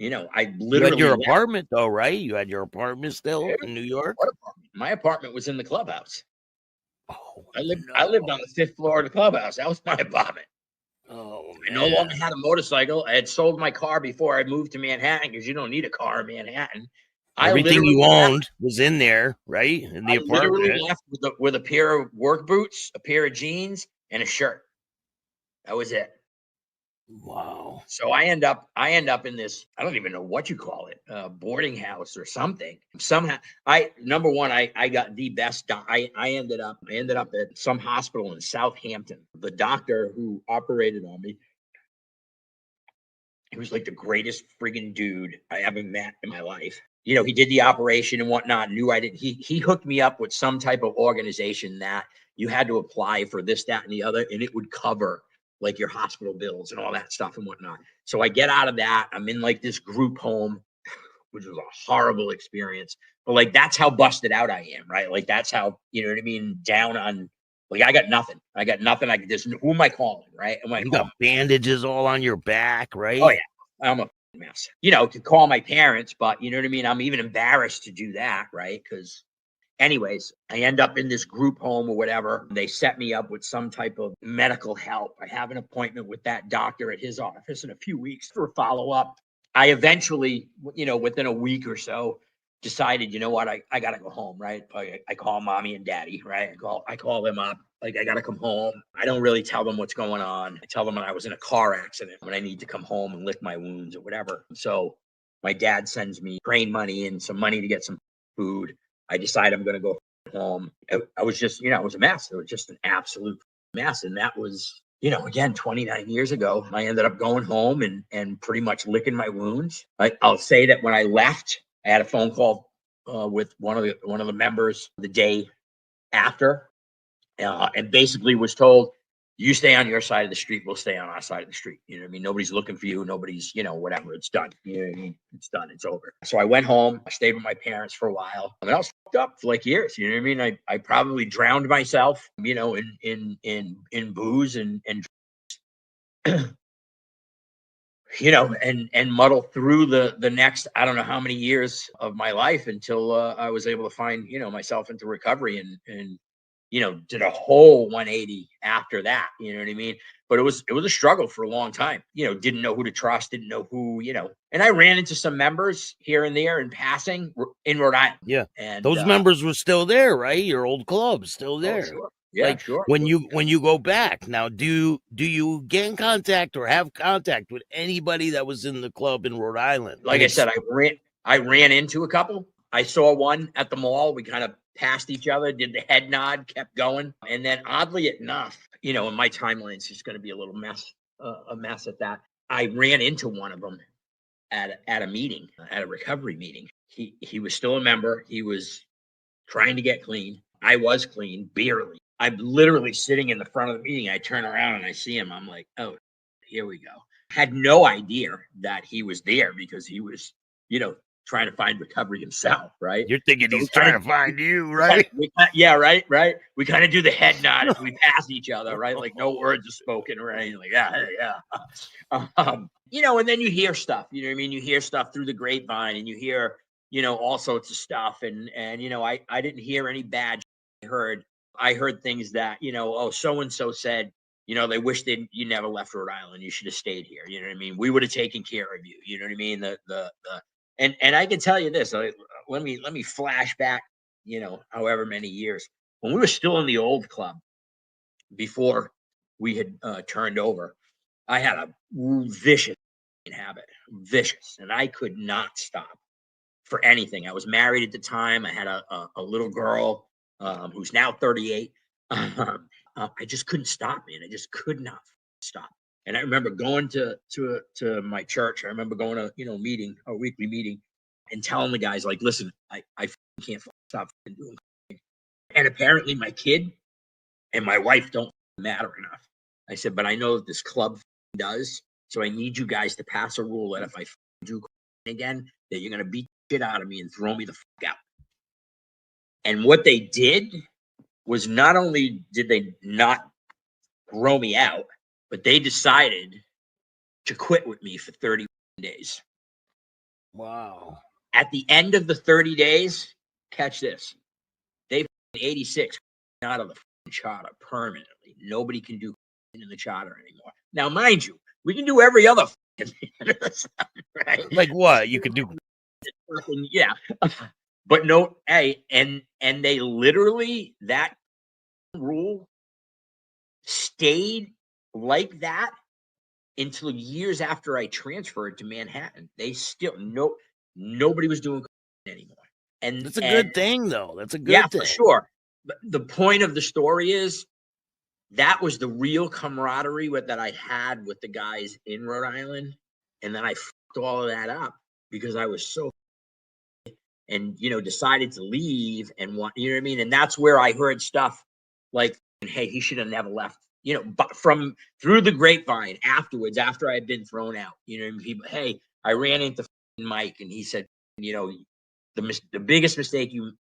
S1: I
S2: You had your
S1: literally left.
S2: apartment though, right? You had your apartment still in New York?
S1: What apartment? My apartment was in the clubhouse.
S2: Oh,
S1: I lived on the 5th floor of the clubhouse. That was my apartment.
S2: Oh,
S1: I no longer had a motorcycle. I had sold my car before I moved to Manhattan because you don't need a car in Manhattan.
S2: Everything you owned was in there, right? In the apartment.
S1: I literally left with a pair of work boots, a pair of jeans, and a shirt. That was it.
S2: Wow.
S1: So I end up in this, I don't even know what you call it, boarding house or something. Somehow number one, I got the best I ended up at some hospital in Southampton. The doctor who operated on me, he was like the greatest friggin' dude I ever met in my life. He did the operation and whatnot, knew I didn't. He hooked me up with some type of organization that you had to apply for this, that, and the other, and it would cover like your hospital bills and all that stuff and whatnot. So I get out of that. I'm in like this group home, which was a horrible experience. But like that's how busted out I am, right? Like that's how, you know what I mean, down on like I got nothing. I just who am I calling, right?
S2: You got bandages all on your back, right?
S1: Oh yeah. I'm a mess. To call my parents, but you know what I mean? I'm even embarrassed to do that, right? Because anyways, I end up in this group home or whatever. They set me up with some type of medical help. I have an appointment with that doctor at his office in a few weeks for a follow-up. I eventually, within a week or so, decided, you know what, I got to go home, right? I call mommy and daddy, right? I call them up. Like, I got to come home. I don't really tell them what's going on. I tell them when I was in a car accident, when I need to come home and lick my wounds or whatever. So my dad sends me train money and some money to get some food. I decide I'm going to go home. I was just, it was a mess. It was just an absolute mess. And that was, again, 29 years ago. I ended up going home and pretty much licking my wounds. I'll say that when I left, I had a phone call with one of the members the day after, and basically was told, you stay on your side of the street, we'll stay on our side of the street. You know what I mean? Nobody's looking for you. Nobody's, whatever. It's done. You know what I mean? It's done. It's over. So I went home. I stayed with my parents for a while. I mean, I was fucked up for like years. You know what I mean? I probably drowned myself, in booze and and muddle through the next, I don't know how many years of my life until I was able to find, myself into recovery and did a whole 180 after that. You know what I mean? But it was a struggle for a long time. Didn't know who to trust, didn't know who, and I ran into some members here and there in passing in Rhode Island.
S2: Yeah.
S1: And
S2: those members were still there, right? Your old club still there.
S1: Oh, sure. Yeah,
S2: like
S1: sure.
S2: When you go back now, do you get in contact or have contact with anybody that was in the club in Rhode Island?
S1: Like I said, I ran into a couple. I saw one at the mall. We kind of passed each other, did the head nod, kept going. And then oddly enough, in my timeline's just going to be a little mess, a mess at that. I ran into one of them at a meeting, at a recovery meeting. He was still a member. He was trying to get clean. I was clean, barely. I'm literally sitting in the front of the meeting. I turn around and I see him. I'm like, oh, here we go. Had no idea that he was there because he was, trying to find recovery himself, right?
S2: You're thinking he's trying to find you, right?
S1: Yeah, right. We kind of do the head nod as we pass each other, right? Like no words are spoken or anything. Like, yeah. And then you hear stuff, you know what I mean? You hear stuff through the grapevine and you hear, all sorts of stuff. And I didn't hear any bad. I heard things that, oh, so-and-so said, You know, they wish you never left Rhode Island. You should have stayed here. You know what I mean? We would have taken care of you. You know what I mean? And I can tell you this. Let me flash back. You know, however many years when we were still in the old club before we had turned over. I had a vicious habit, vicious, and I could not stop for anything. I was married at the time. I had a little girl who's now 38. I just couldn't stop, man. I just could not stop. And I remember going to my church. I remember going to a weekly meeting, and telling the guys like, listen, I can't stop doing it. And apparently my kid and my wife don't matter enough. I said, but I know that this club does. So I need you guys to pass a rule that if I do again, that you're going to beat the shit out of me and throw me the fuck out. And what they did was, not only did they not throw me out, but they decided to quit with me for 30 days.
S2: Wow.
S1: At the end of the 30 days, catch this, they 86 out of the charter permanently. Nobody can do in the charter anymore. Now, mind you, we can do every other right?
S2: Like what? You could do.
S1: Yeah. But no, hey, and they literally, that rule stayed like that until years after I transferred to Manhattan. They still nobody was doing anymore. And
S2: That's a good thing, though. That's a good thing.
S1: For sure. But the point of the story is, that was the real camaraderie that I had with the guys in Rhode Island. And then I fucked all of that up because I was so, and, decided to leave and want, you know what I mean? And that's where I heard stuff like, hey, he should have never left, but from through the grapevine afterwards, after I had been thrown out, people, hey, I ran into Mike and he said, the biggest mistake you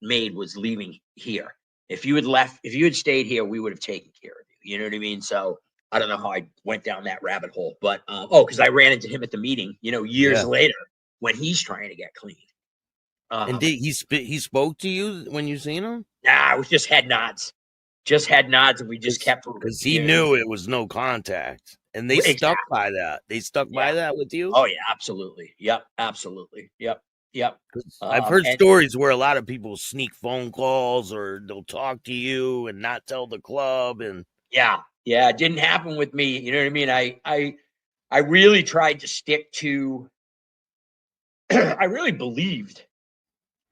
S1: made was leaving here. If you had stayed here, we would have taken care of you. You know what I mean? So I don't know how I went down that rabbit hole, but because I ran into him at the meeting, years later when he's trying to get clean.
S2: And did he spoke to you when you seen him?
S1: Nah, it was just head nods. And we just kept moving.
S2: Because he knew it was no contact, and they stuck by that. They stuck by that with you.
S1: Oh yeah, absolutely. Yep, absolutely. Yep.
S2: I've heard stories where a lot of people sneak phone calls, or they'll talk to you and not tell the club. And
S1: yeah, it didn't happen with me. You know what I mean? I really tried to stick to. I really believed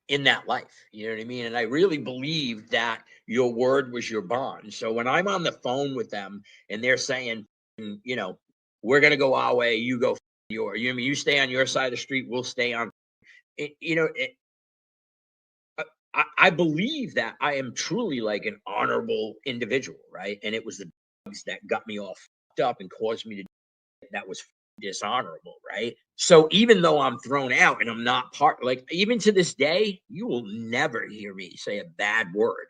S1: in that life. You know what I mean? And I really believed that your word was your bond. So when I'm on the phone with them and they're saying, we're gonna go our way, you go your. You stay on your side of the street, we'll stay on. I believe that I am truly like an honorable individual, right? And it was the drugs that got me all fucked up and caused me to. That was dishonorable, right? So even though I'm thrown out and I'm not like, even to this day, you will never hear me say a bad word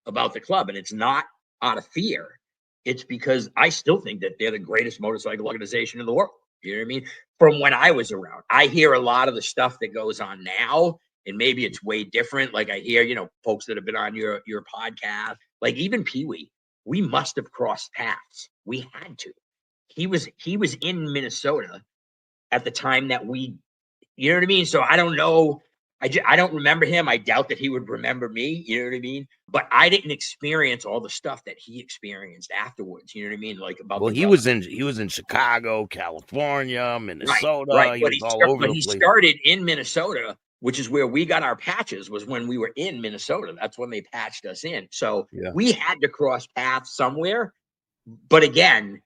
S1: about the club, and it's not out of fear. It's because I still think that they're the greatest motorcycle organization in the world. You know what I mean? From when I was around, I hear a lot of the stuff that goes on now, and maybe it's way different. Like I hear, folks that have been on your podcast, like even Pee Wee, we must have crossed paths. We had to. He was in Minnesota at the time that we, you know what I mean? So I don't know. I don't remember him. I doubt that he would remember me. You know what I mean? But I didn't experience all the stuff that he experienced afterwards. You know what I mean? Like about.
S2: Well, he was in Chicago, California, Minnesota.
S1: Right.
S2: He was all over the place.
S1: He started in Minnesota, which is where we got our patches. Was when we were in Minnesota. That's when they patched us in. So we had to cross paths somewhere. But again,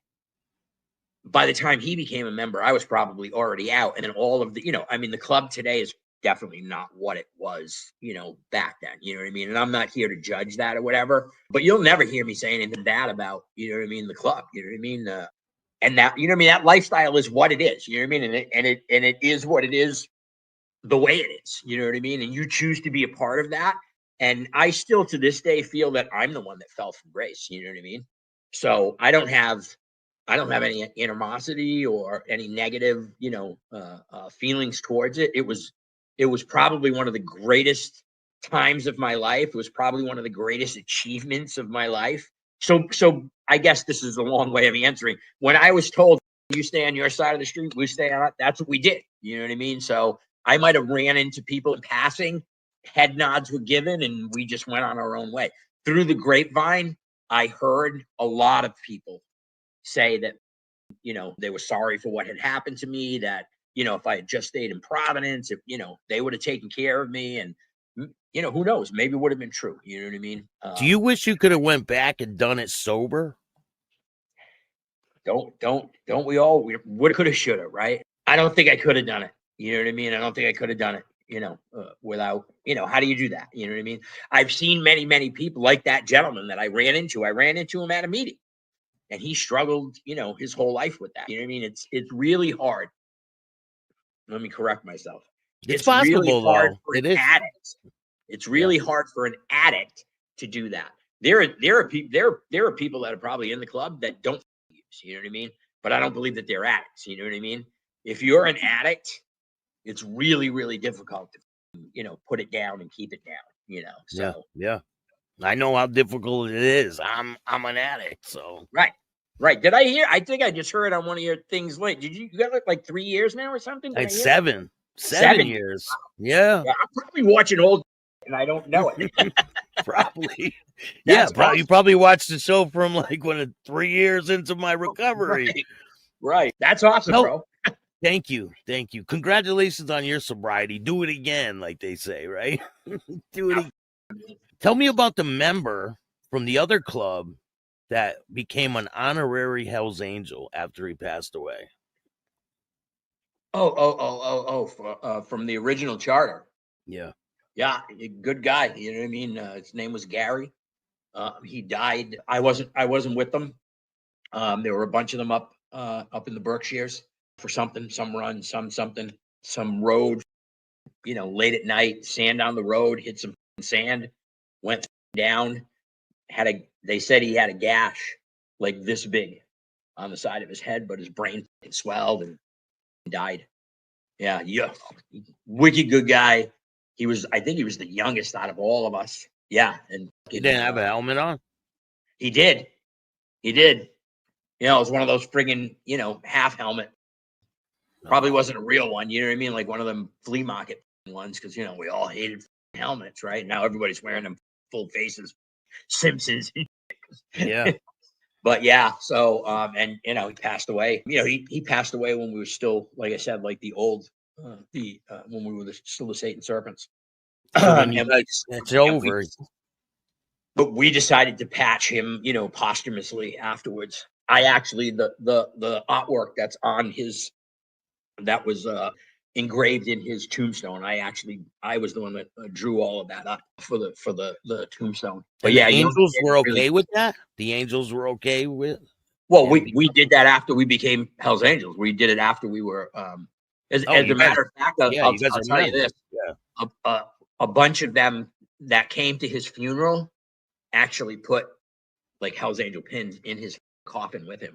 S1: by the time he became a member, I was probably already out. And then all of the, the club today is definitely not what it was, back then. You know what I mean? And I'm not here to judge that or whatever, but you'll never hear me say anything bad about, the club. You know what I mean? And that, that lifestyle is what it is. You know what I mean? And it is what it is, the way it is. You know what I mean? And you choose to be a part of that. And I still, to this day, feel that I'm the one that fell from grace. You know what I mean? So I don't have any animosity or any negative, feelings towards it. It was probably one of the greatest times of my life. It was probably one of the greatest achievements of my life. So I guess this is a long way of answering. When I was told you stay on your side of the street, we stay on it, that's what we did. You know what I mean? So I might have ran into people in passing, head nods were given, and we just went on our own way. Through the grapevine, I heard a lot of people say that, they were sorry for what had happened to me, that, if I had just stayed in Providence, if, they would have taken care of me. And, who knows? Maybe it would have been true. You know what I mean?
S2: Do you wish you could have went back and done it sober?
S1: Don't we all? We would, could have, should have, right? I don't think I could have done it. You know what I mean? I don't think I could have done it, without, how do you do that? You know what I mean? I've seen many, many people like that gentleman that I ran into. I ran into him at a meeting, and he struggled, his whole life with that. You know what I mean? It's really hard. Let me correct myself.
S2: It's
S1: really
S2: possible,
S1: hard
S2: though.
S1: for
S2: It
S1: an
S2: is.
S1: addict. It's really hard for an addict to do that. There are people that are probably in the club that don't use, you know what I mean? But I don't believe that they're addicts, you know what I mean? If you're an addict, it's really, really difficult to, put it down and keep it down, so.
S2: Yeah. I know how difficult it is. I'm an addict, so.
S1: Right. Did I hear? I think I just heard on one of your things late. Did you got like 3 years now or something?
S2: Like 7 years.
S1: Yeah, I'm probably watching old and I don't know it.
S2: Probably. Yeah,
S1: awesome.
S2: You probably watched the show from like 3 years into my recovery.
S1: Right. That's awesome, bro.
S2: Thank you. Congratulations on your sobriety. Do it again, like they say, right? Do it again. Tell me about the member from the other club that became an honorary Hell's Angel after he passed away.
S1: From the original charter.
S2: Yeah,
S1: good guy. You know what I mean? His name was Gary. He died. I wasn't with them. There were a bunch of them up in the Berkshires for some run, some road. Late at night, sand on the road, hit some sand, went down. They said he had a gash like this big on the side of his head, but his brain swelled and died. Yeah. Wicked good guy. I think he was the youngest out of all of us. Yeah. And
S2: he didn't have a helmet on?
S1: He did. It was one of those friggin', half helmet. Probably wasn't a real one. You know what I mean? Like one of them flea market ones. Cause we all hated helmets, right? Now everybody's wearing them full faces. Simpsons.
S2: Yeah.
S1: But yeah, so and he passed away. He passed away when we were still, like I said, like the old when we were still the Satan Serpents.
S2: So when it's over.
S1: But we decided to patch him, posthumously afterwards. I actually the artwork that's on his that was engraved in his tombstone. I was the one that drew all of that up for the tombstone. But
S2: and
S1: yeah,
S2: the Angels were okay with that. The Angels were okay with.
S1: Well, we did that after we became Hell's Angels. We did it after we were. As a matter of fact, I'll tell you this: a bunch of them that came to his funeral actually put like Hell's Angel pins in his coffin with him,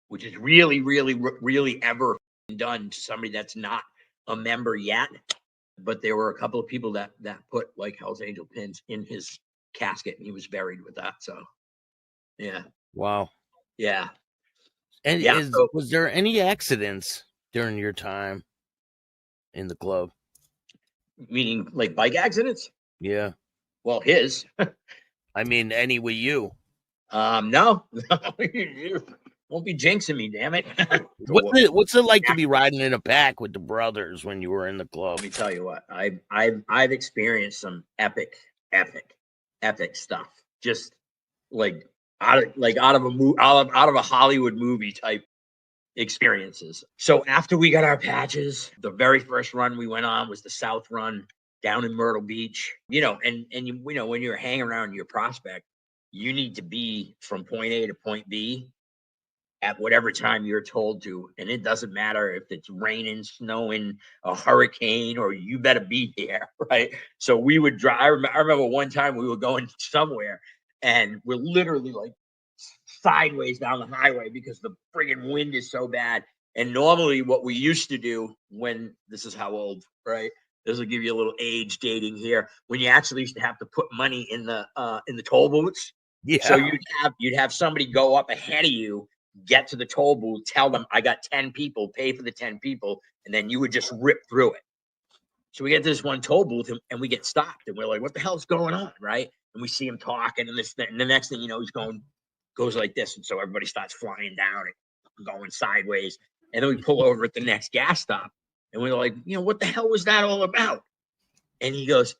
S1: which is really, really, really ever done to somebody that's not a member yet. But there were a couple of people that put like Hell's Angel pins in his casket, and he was buried with that. So, yeah.
S2: Wow.
S1: Yeah.
S2: And was there any accidents during your time in the club?
S1: Meaning like bike accidents?
S2: Yeah.
S1: Well, his.
S2: I mean, any with you?
S1: No. Won't be jinxing me, damn it.
S2: What's it like to be riding in a pack with the brothers when you were in the club?
S1: Let me tell you what. I've experienced some epic stuff. Just like out of a Hollywood movie type experiences. So after we got our patches, the very first run we went on was the South Run down in Myrtle Beach. And when you're hanging around your prospect, you need to be from point A to point B at whatever time you're told to. And it doesn't matter if it's raining, snowing, a hurricane, or you better be there, right? So we would drive. I remember one time we were going somewhere and we're literally like sideways down the highway because the friggin' wind is so bad. And normally what we used to do this is how old, right? This will give you a little age dating here. When you actually used to have to put money in the toll booths, So
S2: Yeah.
S1: you'd have somebody go up ahead of you, get to the toll booth, tell them I got 10 people, pay for the 10 people, and then you would just rip through it. So we get to this one toll booth and we get stopped and we're like, what the hell's going on? Right. And we see him talking and this thing, and the next thing you know, goes like this. And so everybody starts flying down and going sideways. And then we pull over at the next gas stop and we're like, what the hell was that all about? And he goes,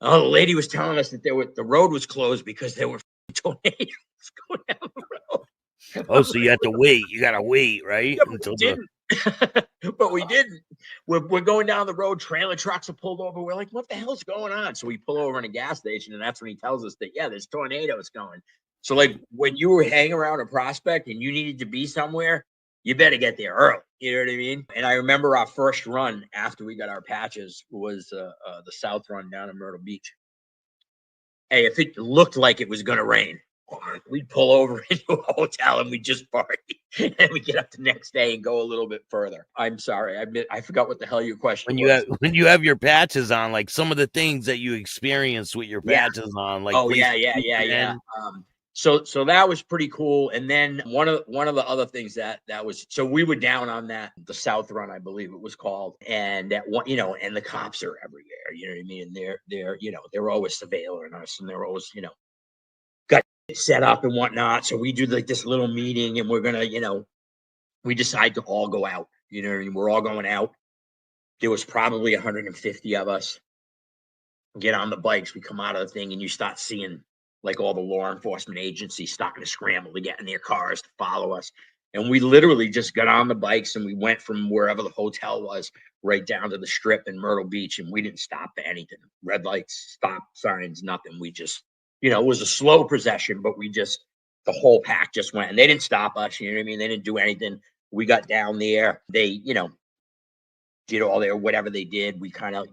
S1: oh, the lady was telling us that the road was closed because there were tornadoes going down the road.
S2: Oh, so you have to wait. You gotta wait, right?
S1: Yeah, but
S2: Until
S1: we didn't. But we didn't. We're going down the road. Trailer trucks are pulled over. We're like, what the hell's going on? So we pull over in a gas station, and that's when he tells us that, yeah, there's tornadoes going. So, like, when you were hanging around a prospect and you needed to be somewhere, you better get there early. You know what I mean? And I remember our first run after we got our patches was the South Run down in Myrtle Beach. Hey, if it looked like it was going to rain, we'd pull over into a hotel and we just party, and we get up the next day and go a little bit further. I'm sorry, I forgot what the hell your question was.
S2: when you have your patches on, like some of the things that you experience with your
S1: Yeah.
S2: patches on, like
S1: Oh yeah. So that was pretty cool. And then one of the other things that was, so we were down on the South Run, I believe it was called, and that one, and the cops are everywhere. You know what I mean? And they're always surveilling us, and they're always got set up and whatnot. So we do like this little meeting, and we're gonna we decide to all go out. You know what I mean? We're all going out. There was probably 150 of us. Get on the bikes. We come out of the thing, and you start seeing like all the law enforcement agencies starting to scramble to get in their cars to follow us. And we literally just got on the bikes and we went from wherever the hotel was right down to the strip in Myrtle Beach. And we didn't stop for anything. Red lights, stop signs, nothing. We just, it was a slow procession, but the whole pack just went, and they didn't stop us. You know what I mean? They didn't do anything. We got down there. They, did all their whatever they did. We kind of,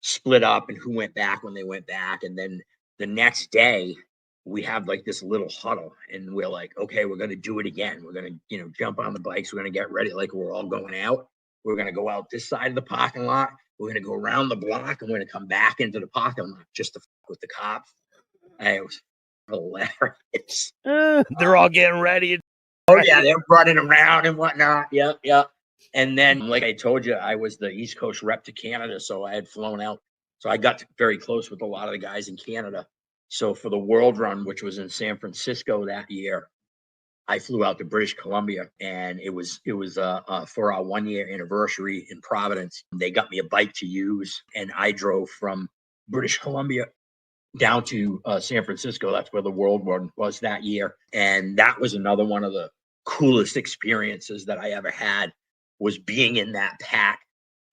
S1: split up and who went back when they went back. And then the next day, we have like this little huddle, and we're like, okay, we're going to do it again. We're going to, jump on the bikes. We're going to get ready. Like we're all going out. We're going to go out this side of the parking lot. We're going to go around the block, and we're going to come back into the parking lot just to fuck with the cops. And it was hilarious.
S2: they're all getting ready.
S1: Oh yeah, they're running around and whatnot. Yep. And then, like I told you, I was the East Coast rep to Canada, so I had flown out. So I got very close with a lot of the guys in Canada. So for the World Run, which was in San Francisco that year, I flew out to British Columbia, and it was for our 1-year anniversary in Providence. They got me a bike to use, and I drove from British Columbia down to San Francisco. That's where the World Run was that year, and that was another one of the coolest experiences that I ever had, was being in that pack,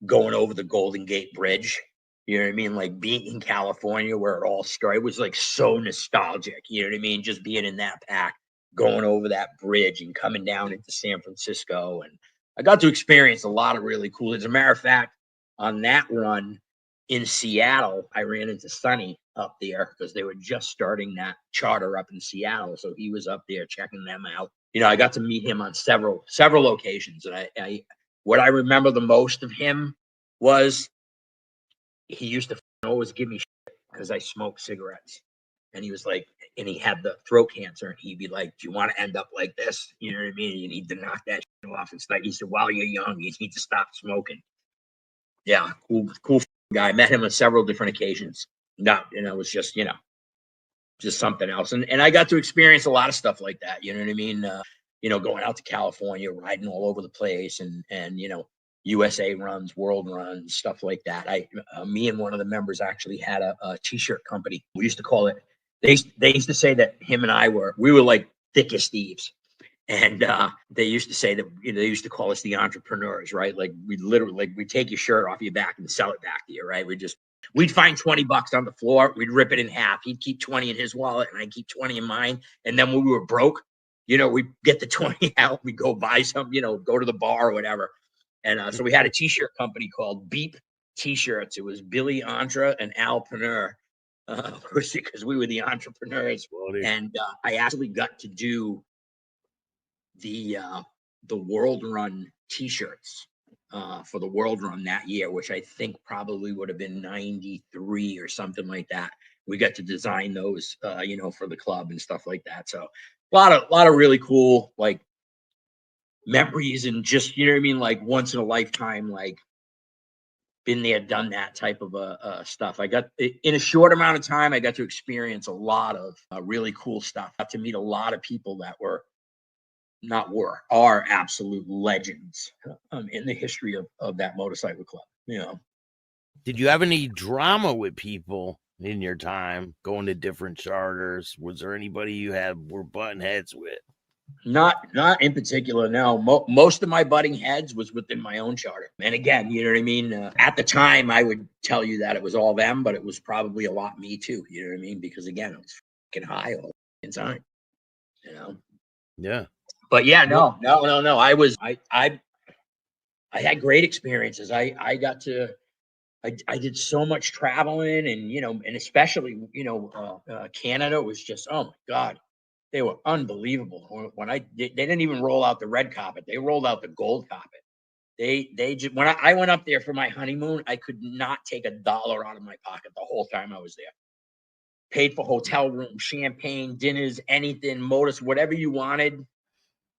S1: going over the Golden Gate Bridge. You know what I mean? Like being in California where it all started. It was like so nostalgic. You know what I mean? Just being in that pack, going over that bridge and coming down into San Francisco. And I got to experience a lot of really cool. As a matter of fact, on that run in Seattle, I ran into Sonny up there because they were just starting that charter up in Seattle. So he was up there checking them out. I got to meet him on several occasions. And what I remember the most of him was he used to always give me shit because I smoked cigarettes. And he was like, and he had the throat cancer, and he'd be like, do you want to end up like this? You know what I mean? You need to knock that shit off and stuff. He said, while you're young, you need to stop smoking. Yeah, cool guy. I met him on several different occasions. No, and it was just, just something else. And I got to experience a lot of stuff like that. You know what I mean? Going out to California, riding all over the place, and USA runs, world runs, stuff like that. Me and one of the members actually had a t-shirt company. We used to call it. They used to say that him and we were like thick as thieves, and they used to say that they used to call us the entrepreneurs, right? Like we literally we take your shirt off your back and sell it back to you, right? We'd find $20 on the floor, we'd rip it in half. He'd keep 20 in his wallet, and I'd keep 20 in mine. And then when we were broke, we'd get the 20 out, we'd go buy some, go to the bar or whatever. And so we had a t-shirt company called Beep T-shirts. It was Billy Entre and Al Preneur, because we were the entrepreneurs. And I actually got to do the World Run T-shirts for the world run that year, which I think probably would have been 93 or something like that. We got to design those, for the club and stuff like that. So a lot of really cool, like, memories, and just, you know what I mean? Like, once in a lifetime, like, been there, done that type of stuff. I got, in a short amount of time, I got to experience a lot of really cool stuff. Got to meet a lot of people that are absolute legends in the history of that motorcycle club.
S2: Did you have any drama with people in your time going to different charters? Was there anybody you were butting heads with?
S1: Not in particular, no. Most of my butting heads was within my own charter. And again, you know what I mean? At the time, I would tell you that it was all them, but it was probably a lot me too. You know what I mean? Because again, it was fucking high all the time,
S2: Yeah.
S1: But yeah, no. I had great experiences. I got to, I did so much traveling, and, and especially, Canada was just, oh my God. They were unbelievable. They didn't even roll out the red carpet. They rolled out the gold carpet. They just, when I went up there for my honeymoon, I could not take $1 out of my pocket the whole time I was there. Paid for hotel room, champagne, dinners, anything, motors, whatever you wanted.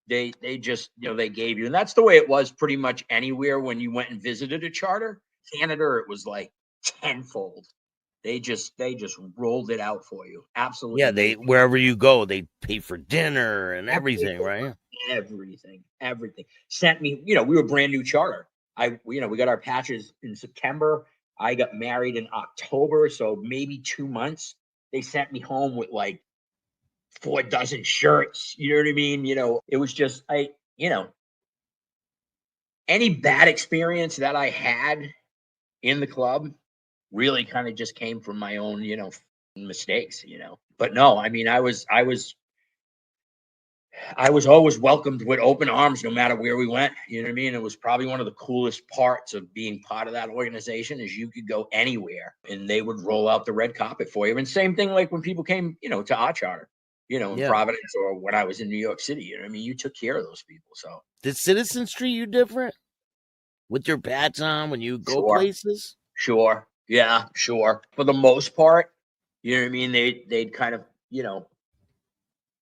S1: They just, they gave you. And that's the way it was pretty much anywhere when you went and visited a charter. Canada, it was like tenfold. They just rolled it out for you. Absolutely.
S2: Yeah, wherever you go, they pay for dinner and everything, right?
S1: Everything. Sent me, we were brand new charter. We got our patches in September. I got married in October, so maybe 2 months. They sent me home with like 4 dozen shirts. You know what I mean? It was just, any bad experience that I had in the club really kind of just came from my own, mistakes, But no, I mean, I was always welcomed with open arms, no matter where we went. You know what I mean? It was probably one of the coolest parts of being part of that organization, is you could go anywhere and they would roll out the red carpet for you. And same thing, like when people came, to our charter, in Providence, or when I was in New York City, you know what I mean? You took care of those people. So
S2: did citizens treat you different with your patch on when you go places?
S1: Sure. Yeah, sure. For the most part, you know what I mean? They'd kind of,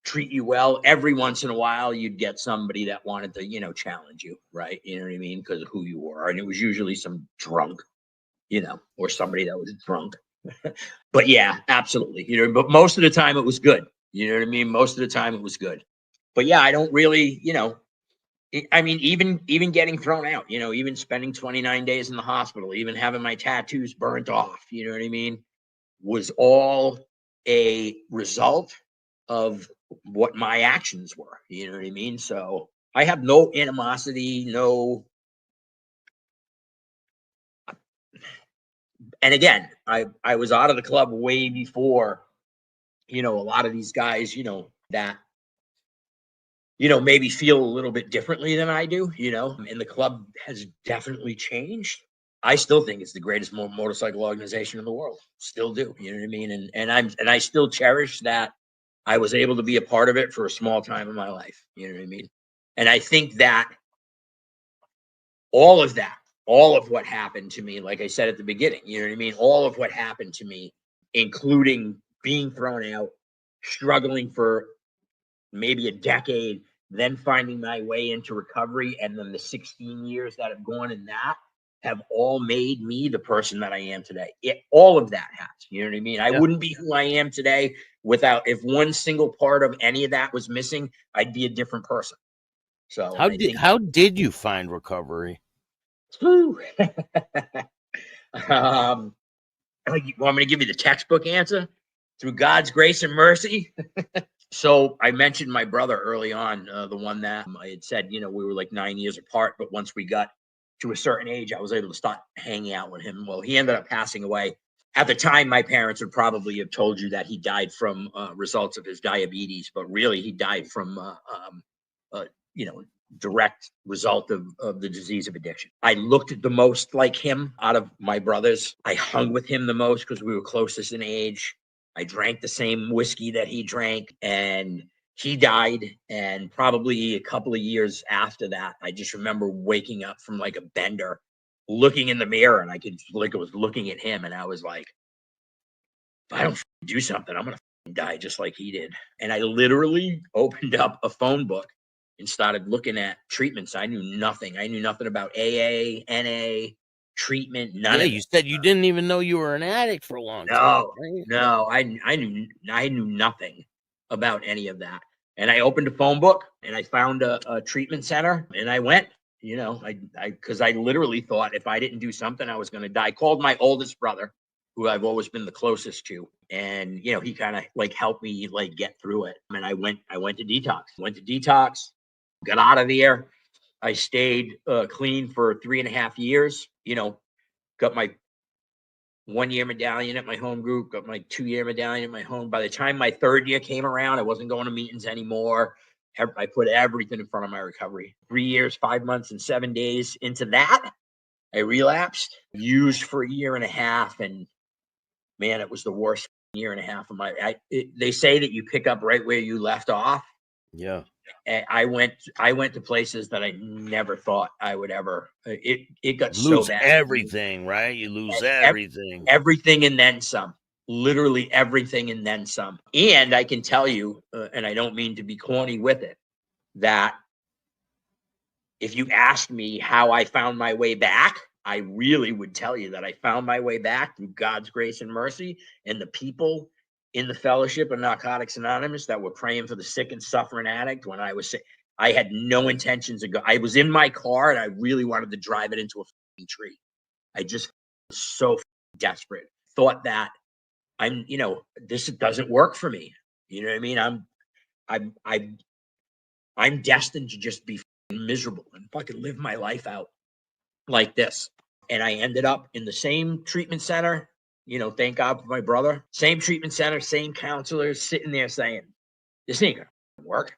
S1: treat you well. Every once in a while, you'd get somebody that wanted to, challenge you, right? You know what I mean? Because of who you were. And it was usually some drunk, or somebody that was drunk. But yeah, absolutely. But most of the time it was good. You know what I mean? Most of the time it was good. But yeah, I don't really, I mean, even getting thrown out, even spending 29 days in the hospital, even having my tattoos burnt off, you know what I mean, was all a result of what my actions were. You know what I mean? So I have no animosity, no. And again, I was out of the club way before, a lot of these guys, that maybe feel a little bit differently than I do, and the club has definitely changed. I still think it's the greatest motorcycle organization in the world. Still do, you know what I mean? And I still cherish that I was able to be a part of it for a small time in my life. You know what I mean? And I think that all of what happened to me, like I said at the beginning, you know what I mean? All of what happened to me, including being thrown out, struggling for maybe a decade, then finding my way into recovery, and then the 16 years that have gone in that, have all made me the person that I am today. All of that has, you know what I mean? I wouldn't be who I am today without, if one single part of any of that was missing, I'd be a differment person. So
S2: how did you find recovery?
S1: You want me to give you the textbook answer? Through God's grace and mercy. So I mentioned my brother early on, the one that I had said, we were like 9 years apart, but once we got to a certain age, I was able to start hanging out with him. Well, he ended up passing away. At the time, my parents would probably have told you that he died from results of his diabetes, but really he died from, direct result of the disease of addiction. I looked the most like him out of my brothers. I hung with him the most because we were closest in age. I drank the same whiskey that he drank. And he died, and probably a couple of years after that, I just remember waking up from like a bender, looking in the mirror, and I could like I was looking at him, and I was like, if I don't do something, I'm gonna die just like he did. And I literally opened up a phone book and started looking at treatments. I knew nothing. I knew nothing about AA, NA, treatment, none
S2: Yeah,
S1: of
S2: you
S1: it.
S2: said you didn't even know you were an addict for a long time,
S1: No,
S2: right?
S1: no, I knew nothing about any of that. And I opened a phone book and I found a treatment center and I went. You know, because I literally thought if I didn't do something, I was going to die. I called my oldest brother, who I've always been the closest to, and you know, he kind of like helped me like get through it. And I went to detox. Went to detox, got out of there. I stayed clean for 3.5 years. You know, got my 1 year medallion at my home group, got my 2 year medallion at my home. By the time my third year came around, I wasn't going to meetings anymore. I put everything in front of my recovery. 3 years, 5 months, and 7 days into that, I relapsed, used for a year and a half. And man, it was the worst year and a half of my, they say that you pick up right where you left off.
S2: Yeah.
S1: And I went to places that I never thought I would ever. It got
S2: You
S1: so
S2: lose
S1: bad.
S2: everything, right? You lose everything.
S1: Everything and then some. Literally everything and then some. And I can tell you, and I don't mean to be corny with it, that if you asked me how I found my way back, I really would tell you that I found my way back through God's grace and mercy and the people in the fellowship of Narcotics Anonymous that were praying for the sick and suffering addict when I was sick. I had no intentions of I was in my car and I really wanted to drive it into a tree. I just was so desperate. Thought that this doesn't work for me. You know what I mean? I'm destined to just be miserable and fucking live my life out like this. And I ended up in the same treatment center. You know, thank God for my brother. Same treatment center, same counselors sitting there saying, "This ain't gonna work.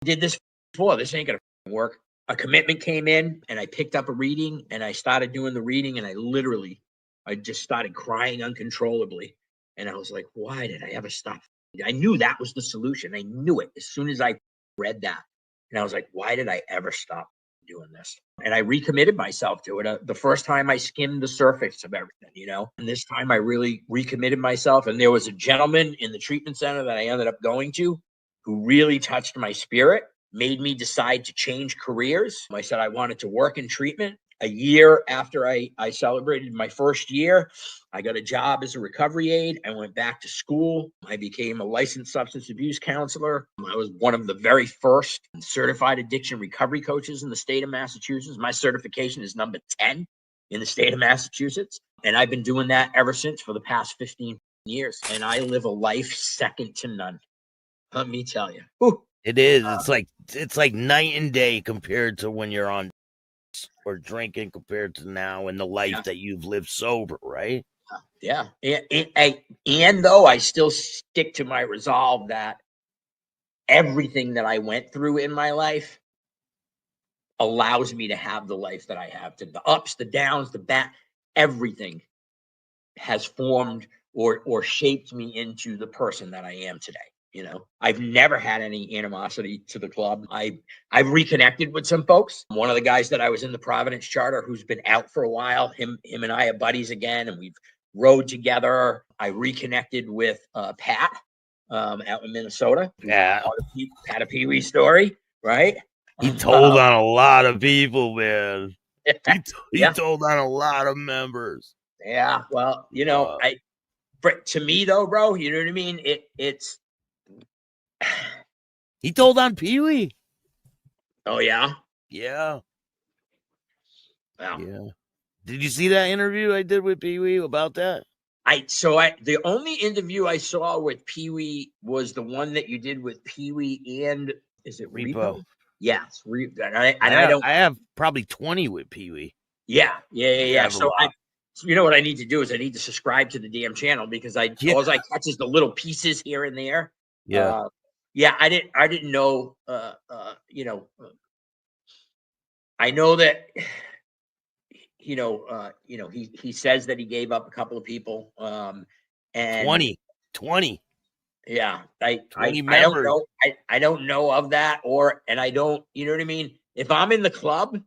S1: Did this before. This ain't gonna work." A commitment came in, and I picked up a reading, and I started doing the reading, and I just started crying uncontrollably. And I was like, "Why did I ever stop?" I knew that was the solution. I knew it as soon as I read that, and I was like, "Why did I ever stop doing this?" And I recommitted myself to it. The first time I skimmed the surface of everything, and this time I really recommitted myself. And there was a gentleman in the treatment center that I ended up going to who really touched my spirit, made me decide to change careers. I said I wanted to work in treatment. A year after I celebrated my first year, I got a job as a recovery aide. I went back to school. I became a licensed substance abuse counselor. I was one of the very first certified addiction recovery coaches in the state of Massachusetts. My certification is number 10 in the state of Massachusetts. And I've been doing that ever since for the past 15 years. And I live a life second to none. Let me tell you. Whew.
S2: It is. It's like night and day compared to when you're on or drinking compared to now and the life that you've lived sober, right?
S1: Yeah. And though I still stick to my resolve that everything that I went through in my life allows me to have the life that I have. To the ups, the downs, the bad, everything has formed or shaped me into the person that I am today. I've never had any animosity to the club. I've reconnected with some folks. One of the guys that I was in the Providence charter who's been out for a while, him and I are buddies again, and we've rode together. I reconnected with Pat out in Minnesota.
S2: Yeah.
S1: Pat a Pee Wee story, right?
S2: He told on a lot of people, man. He
S1: Yeah.
S2: told on a lot of members.
S1: Yeah. Well, to me though, bro, you know what I mean? It's
S2: He told on Pee Wee.
S1: Oh yeah.
S2: Yeah.
S1: Wow.
S2: Yeah. Did you see that interview I did with Pee Wee about that?
S1: The only interview I saw with Pee Wee was the one that you did with Pee Wee and is it Repo? Yes,
S2: I have probably 20 with Pee Wee.
S1: Yeah. So you know what I need to do is I need to subscribe to the damn channel because all I catch is the little pieces here and there.
S2: Yeah.
S1: I didn't know. I know that. He says that he gave up a couple of people. And
S2: 20.
S1: Yeah,
S2: 20
S1: I don't
S2: members.
S1: know. I don't know of that, and I don't, you know what I mean? If I'm in the club,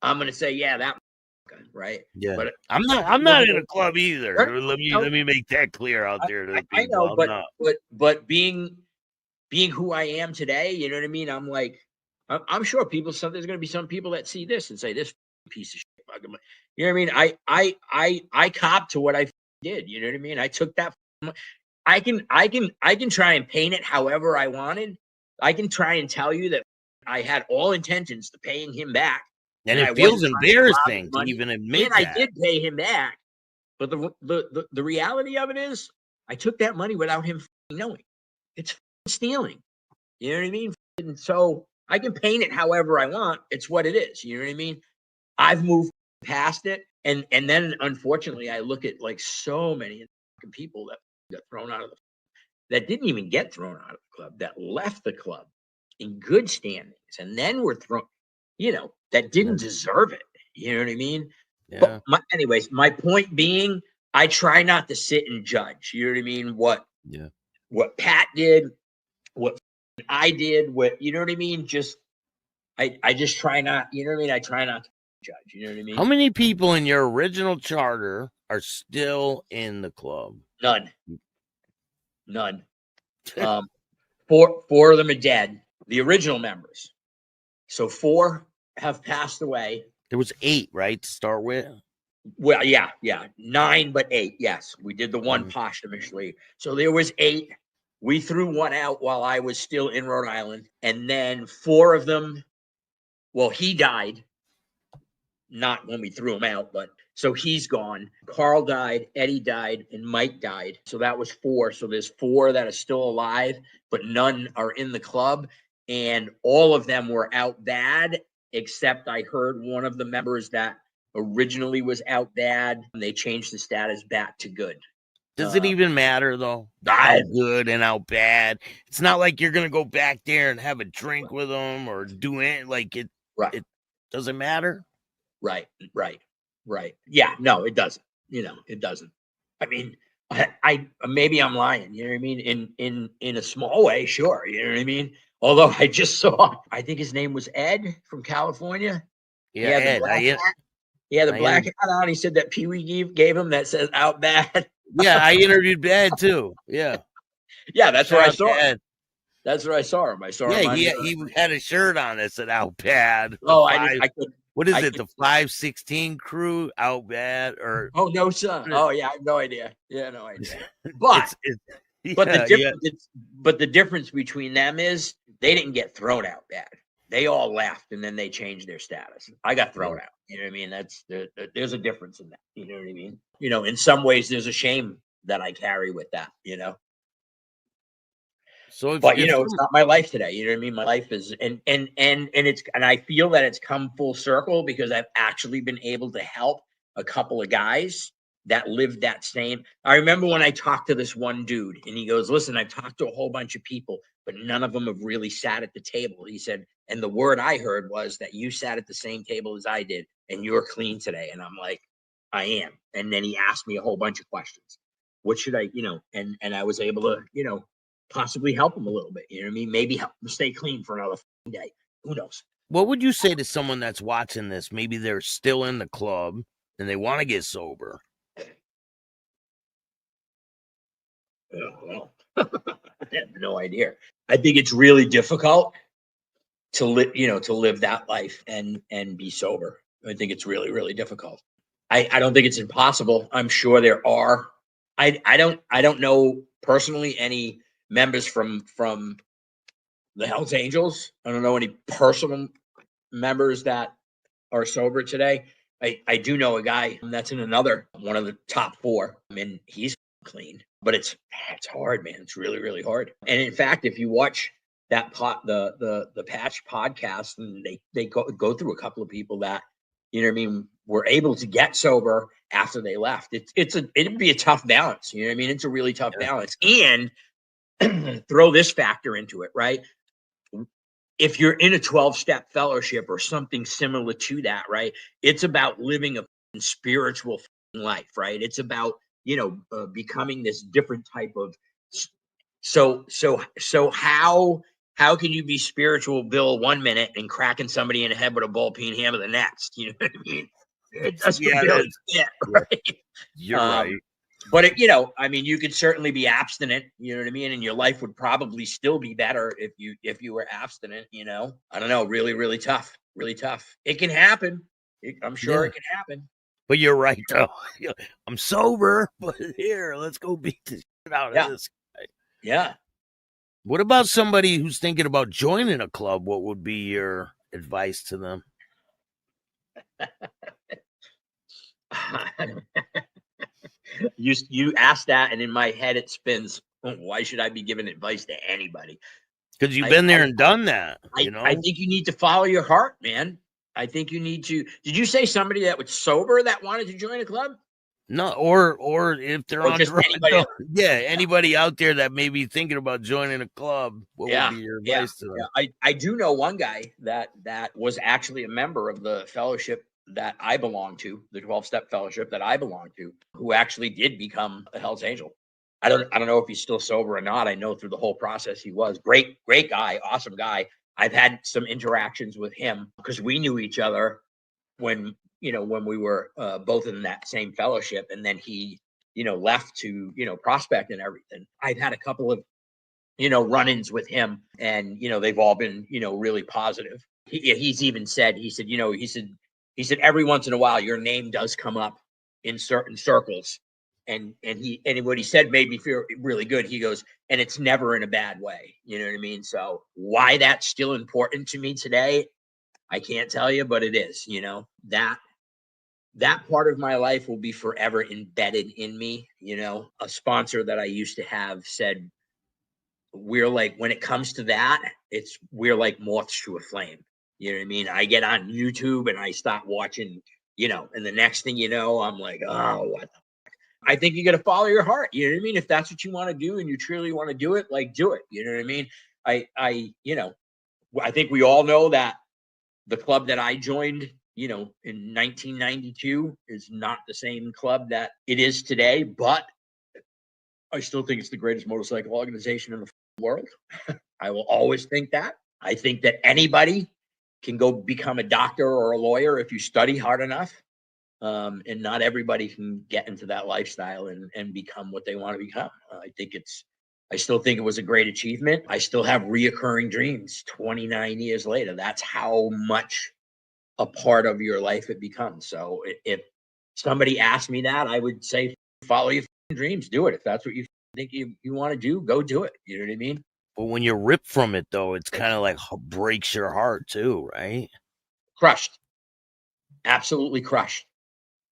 S1: I'm gonna say, yeah, that right.
S2: Yeah.
S1: But
S2: I'm not in a club either.
S1: no,
S2: Let me make that clear out there to the
S1: I
S2: people.
S1: know,
S2: I'm not.
S1: but being who I am today, you know what I mean? I'm like, I'm sure there's gonna be some people that see this and say, this piece of shit. You know what I mean? I cop to what I did. You know what I mean? I took that. I can try and paint it however I wanted. I can try and tell you that I had all intentions to paying him back,
S2: And
S1: and I
S2: it
S1: wasn't
S2: feels
S1: trying to rob his
S2: embarrassing to
S1: money,
S2: even
S1: and
S2: admit
S1: I
S2: that.
S1: did pay him back. But the reality of it is, I took that money without him knowing. It's stealing. You know what I mean? And so I can paint it however I want. It's what it is. You know what I mean? I've moved past it, and then unfortunately, I look at like so many people that got thrown out of that didn't even get thrown out of the club, that left the club in good standings, and then were thrown, that didn't deserve it. You know what I mean?
S2: Yeah.
S1: But anyways, my point being, I try not to sit and judge. You know what I mean? What Pat did, what I did, what you know what I mean? Just I just try not. You know what I mean? I try not to judge. You know what I
S2: How
S1: mean?
S2: many people in your original charter are still in the club?
S1: None. None. Um, four of them are dead. The original members. So four have passed away.
S2: There was 8, right, to start with?
S1: Well, yeah, 9, but 8. Yes, we did the one
S2: Mhm.
S1: posthumously. So there was 8. We threw one out while I was still in Rhode Island, and then 4 of them. Well, he died, not when we threw him out, but so he's gone. Carl died, Eddie died, and Mike died. So that was 4. So there's 4 that are still alive, but none are in the club, and all of them were out bad, except I heard one of the members that originally was out bad, and they changed the status back to good.
S2: Does it even matter though? How
S1: I
S2: good and how bad? It's not like you're gonna go back there and have a drink with them or do it. Like it.
S1: right,
S2: It doesn't matter.
S1: right, right, right. Yeah, no, it doesn't. It doesn't. I mean, I maybe I'm lying. You know what I mean? In a small way, sure. You know what I mean? Although I just saw, I think his name was Ed from California. He
S2: Yeah,
S1: had the
S2: Ed.
S1: black hat. He had the
S2: I
S1: black
S2: inter-
S1: hat on. He said that Pee Wee gave him that says out bad.
S2: yeah, I interviewed Ed too. Yeah,
S1: Yeah, that's where
S2: shout
S1: I
S2: out to
S1: saw him.
S2: Ed.
S1: That's where I saw him. I saw
S2: Yeah,
S1: him on.
S2: he had a shirt on that said "Out Bad." The
S1: Oh,
S2: five.
S1: I could.
S2: What is
S1: I
S2: it?
S1: could.
S2: The 516 crew Out Bad or
S1: Oh no, son. Oh yeah, I have no idea. Yeah, no idea. But
S2: it's
S1: But the
S2: yeah, yeah.
S1: difference, between them is they didn't get thrown out bad. They all left and then they changed their status. I got thrown out. You know what I mean? There's a difference in that. You know what I mean? In some ways, there's a shame that I carry with that.
S2: So
S1: But
S2: if
S1: it's not my life today. You know what I mean? My life is, and I feel that it's come full circle because I've actually been able to help a couple of guys that lived that same. I remember when I talked to this one dude, and he goes, "Listen, I've talked to a whole bunch of people, but none of them have really sat at the table." He said, "And the word I heard was that you sat at the same table as I did, and you're clean today." And I'm like, "I am." And then he asked me a whole bunch of questions. What should I, and I was able to, possibly help them a little bit. You know what I mean? Maybe help them stay clean for another day. Who knows?
S2: what would you say to someone that's watching this? Maybe they're still in the club and they want to get sober.
S1: Well, I have no idea. I think it's really difficult to live, to live that life and be sober. I think it's really, really difficult. I don't think it's impossible. I'm sure there are. I don't know personally any members from the Hells Angels. I don't know any personal members that are sober today. I do know a guy that's in another one of the top 4. I mean, he's clean, but it's hard, man. It's really, really hard. And in fact, if you watch that the Patch podcast, and they go through a couple of people that, you know what I mean, were able to get sober after they left. It'd be a tough balance. You know what I mean? It's a really tough balance. And throw this factor into it, right? If you're in a 12-step fellowship or something similar to that, right? It's about living a spiritual life, right? It's about, becoming this different type of So how can you be spiritual Bill 1 minute and cracking somebody in the head with a ball peen hammer the next? You know what I mean? That's what
S2: Yeah,
S1: Bill
S2: that's,
S1: is. Yeah,
S2: yeah,
S1: right.
S2: you're right.
S1: But I mean, you could certainly be abstinent. You know what I mean, and your life would probably still be better if you were abstinent. I don't know. Really, really tough. Really tough. It can happen. I'm sure
S2: Yeah.
S1: it can happen.
S2: But you're right, though. I'm sober, but here, let's go beat the shit out of
S1: Yeah.
S2: this guy.
S1: Yeah.
S2: What about somebody who's thinking about joining a club? What would be your advice to them?
S1: You asked that, and in my head it spins. Why should I be giving advice to anybody?
S2: Because you've
S1: I,
S2: been there
S1: I
S2: and done that,
S1: I think you need to follow your heart, man. I think you need to. Did you say somebody that was sober that wanted to join a club,
S2: No, or if they're
S1: or
S2: on
S1: just
S2: drugs,
S1: anybody else?
S2: yeah, anybody out there that may be thinking about joining a club, what would
S1: Yeah,
S2: be your
S1: yeah,
S2: advice to them?
S1: yeah. I do know one guy that was actually a member of the fellowship that I belong to, the 12-step fellowship that I belong to, who actually did become a Hell's Angel. I don't know if he's still sober or not. I know through the whole process he was great guy, awesome guy. I've had some interactions with him because we knew each other when when we were both in that same fellowship, and then he left to prospect and everything. I've had a couple of run-ins with him, and they've all been really positive. He's even said, he said every once in a while your name does come up in certain circles, and what he said made me feel really good. He goes, and it's never in a bad way. You know what I mean? So why that's still important to me today, I can't tell you, but it is. That part of my life will be forever embedded in me. A sponsor that I used to have said, we're like, when it comes to that, we're like moths to a flame. You know what I mean? I get on YouTube and I start watching, and the next thing you know, I'm like, oh, what? I think you got to follow your heart. You know what I mean? If that's what you want to do and you truly want to do it, like, do it. You know what I mean? I think we all know that the club that I joined, in 1992 is not the same club that it is today, but I still think it's the greatest motorcycle organization in the world. I will always think that. I think that anybody can go become a doctor or a lawyer if you study hard enough. And not everybody can get into that lifestyle and become what they want to become. I still think it was a great achievement. I still have reoccurring dreams 29 years later. That's how much a part of your life it becomes. So if somebody asked me that, I would say, follow your dreams, do it. If that's what you think you want to do, go do it. You know what I mean?
S2: But when you're ripped from it, though, it's kind of like breaks your heart too, right?
S1: Crushed. Absolutely crushed.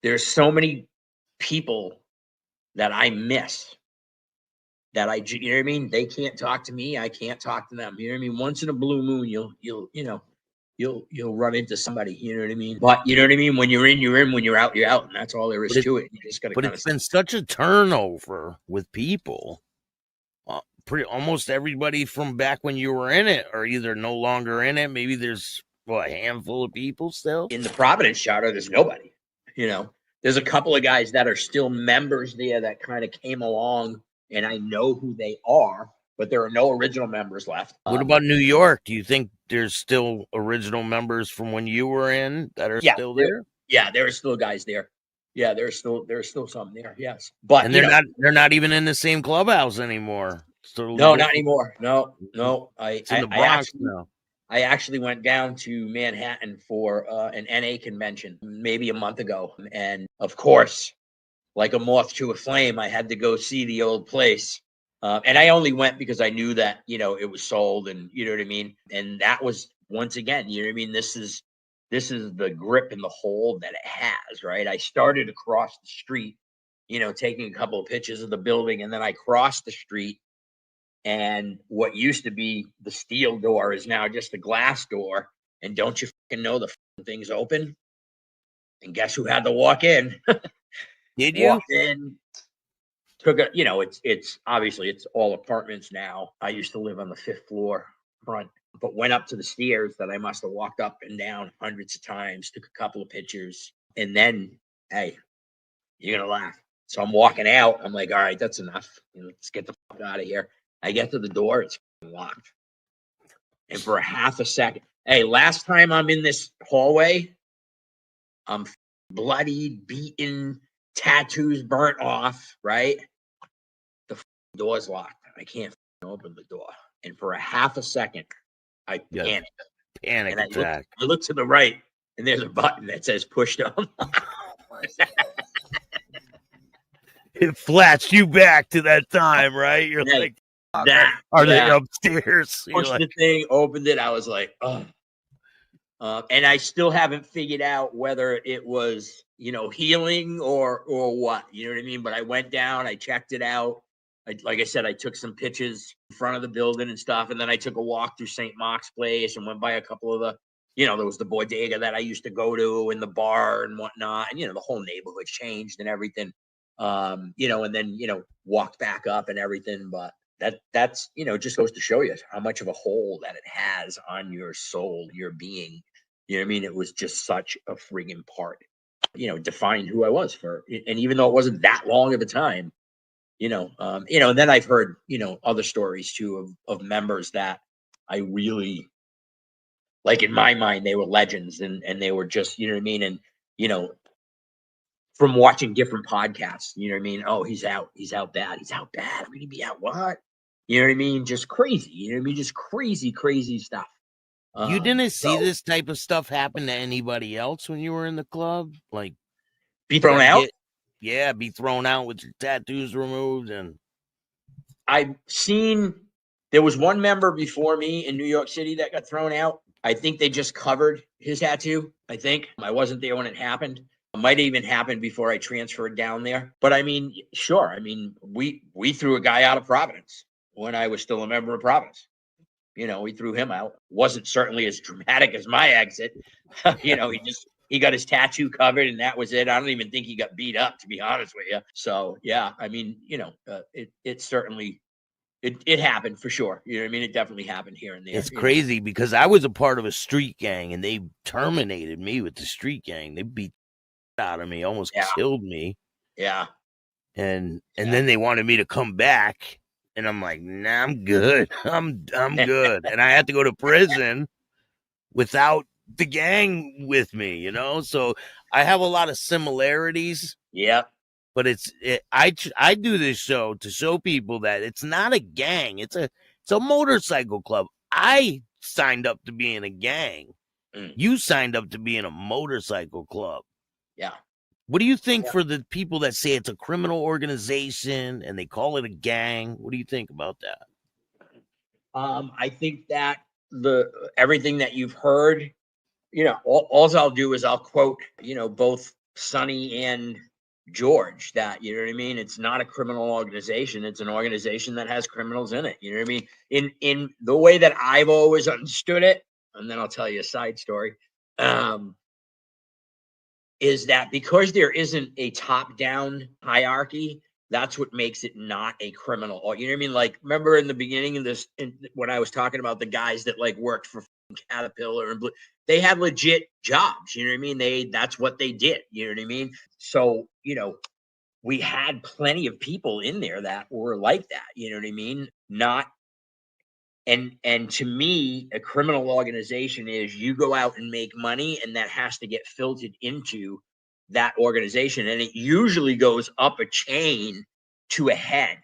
S1: There's so many people that I miss that you know what I mean? They can't talk to me. I can't talk to them. You know what I mean? Once in a blue moon, you'll run into somebody. You know what I mean? But you know what I mean? When you're in, you're in. When you're out, you're out. And that's all there is to it. You just got to
S2: But
S1: kind
S2: it's
S1: of.
S2: been such a turnover with people. Pretty almost everybody from back when you were in it are either no longer in it. Maybe there's a handful of people still
S1: In the Providence charter, there's nobody. There's a couple of guys that are still members there that kind of came along, and I know who they are, but there are no original members left.
S2: What about New York? Do you think there's still original members from when you were in that are still there?
S1: Yeah, there are still guys there. Yeah, there's still some there. Yes, but
S2: And they're not even in the same clubhouse anymore. It's totally
S1: no, not
S2: different.
S1: anymore. No.
S2: It's in the Bronx now.
S1: I actually went down to Manhattan for an NA convention maybe a month ago, and of course, like a moth to a flame, I had to go see the old place. And I only went because I knew that it was sold, and you know what I mean. And that was, once again, you know what I mean. This is the grip and the hold that it has, right? I started across the street, taking a couple of pictures of the building, and then I crossed the street, and what used to be the steel door is now just a glass door. And don't you fucking know the thing's open? And guess who had to walk in?
S2: Did you?
S1: Walked in, took a, it's obviously it's all apartments now. I used to live on the 5th floor front, but went up to the stairs that I must have walked up and down hundreds of times, took a couple of pictures, and then, hey, you're gonna laugh. So I'm walking out. I'm like, all right, that's enough. Let's get the fuck out of here. I get to the door, it's locked. And for a half a second, hey, last time I'm in this hallway, I'm bloodied, beaten, tattoos burnt off, right? The door's locked. I can't open the door. And for a half a second, I panicked.
S2: Panic attack.
S1: I look to the right, and there's a button that says push to unlock.
S2: It flashed you back to that time, right? You're like, are they upstairs?
S1: Pushed the thing, opened it. I was like, oh. And I still haven't figured out whether it was, healing or what. You know what I mean? But I went down, I checked it out. Like I said, I took some pictures in front of the building and stuff, and then I took a walk through St. Mark's Place and went by a couple of the, there was the bodega that I used to go to and the bar and whatnot, and the whole neighborhood changed and everything. And then walked back up and everything, but that's just goes to show you how much of a hold that it has on your soul, your being. You know what I mean? It was just such a friggin' part, defined who I was for, and even though it wasn't that long of a time, and then I've heard, other stories too of members that I really, like, in my mind, they were legends and they were just, you know what I mean? And, from watching different podcasts, you know what I mean? Oh, he's out bad. He's out bad. I'm going to be out what? You know what I mean? Just crazy. You know what I mean? Just crazy stuff.
S2: You didn't see this type of stuff happen to anybody else when you were in the club? Like,
S1: be thrown out?
S2: Be thrown out with your tattoos removed. And
S1: I've seen, there was one member before me in New York City that got thrown out. I think they just covered his tattoo. I think I wasn't there when it happened. It might even happen before I transferred down there. But I mean, sure. I mean, we threw a guy out of Providence when I was still a member of Providence. We threw him out. Wasn't certainly as dramatic as my exit. He got his tattoo covered and that was it. I don't even think he got beat up, to be honest with you. So yeah, I mean, it certainly, it happened for sure. You know what I mean? It definitely happened here and there.
S2: It's crazy because I was a part of a street gang and they terminated me with the street gang. They beat out of me, almost killed me.
S1: Yeah.
S2: And then they wanted me to come back. And I'm like, nah, I'm good. I'm good. And I had to go to prison without the gang with me, So I have a lot of similarities.
S1: Yeah.
S2: But I do this show to show people that it's not a gang. It's a motorcycle club. I signed up to be in a gang. You signed up to be in a motorcycle club.
S1: Yeah.
S2: What do you think for the people that say it's a criminal organization and they call it a gang? What do you think about that?
S1: I think that everything that you've heard, all I'll do is I'll quote, both Sonny and George, that, you know what I mean? It's not a criminal organization. It's an organization that has criminals in it. You know what I mean? In the way that I've always understood it, and then I'll tell you a side story. Is that because there isn't a top-down hierarchy, that's what makes it not a criminal. You know what I mean? Like, remember in the beginning of this, when I was talking about the guys that like worked for Caterpillar and they had legit jobs. You know what I mean? That's what they did. You know what I mean? So, we had plenty of people in there that were like that. You know what I mean? And to me, a criminal organization is you go out and make money, and that has to get filtered into that organization, and it usually goes up a chain to a head.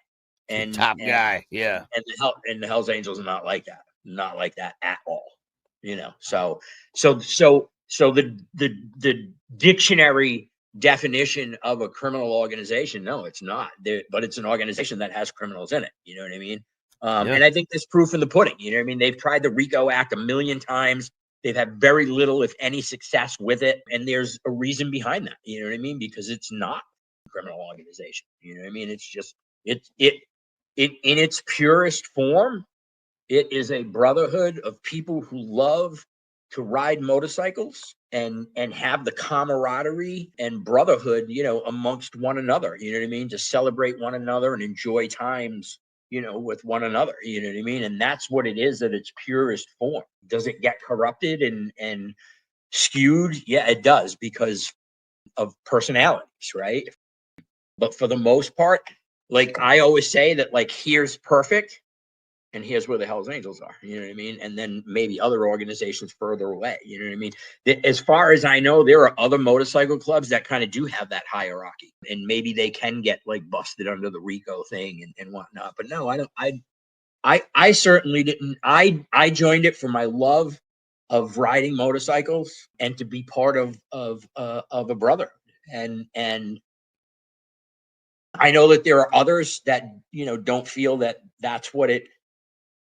S1: And
S2: top guy, yeah.
S1: And the Hells Angels are not like that at all. So the dictionary definition of a criminal organization, no, it's not. But it's an organization that has criminals in it. You know what I mean? And I think there's proof in the pudding. You know what I mean? They've tried the RICO Act 1,000,000 times. They've had very little, if any, success with it. And there's a reason behind that. You know what I mean? Because it's not a criminal organization. You know what I mean? It's just, it in its purest form, it is a brotherhood of people who love to ride motorcycles and have the camaraderie and brotherhood, amongst one another. You know what I mean? To celebrate one another and enjoy times, with one another. You know what I mean? And that's what it is at its purest form. Does it get corrupted and skewed? Yeah, it does, because of personalities, right? But for the most part, like I always say that, like, here's perfect and here's where the Hells Angels are. You know what I mean? And then maybe other organizations further away. You know what I mean? As far as I know, there are other motorcycle clubs that kind of do have that hierarchy, and maybe they can get like busted under the RICO thing and whatnot. But no, I don't. I certainly didn't. I joined it for my love of riding motorcycles and to be part of a brother. And I know that there are others that, you know, don't feel that that's what it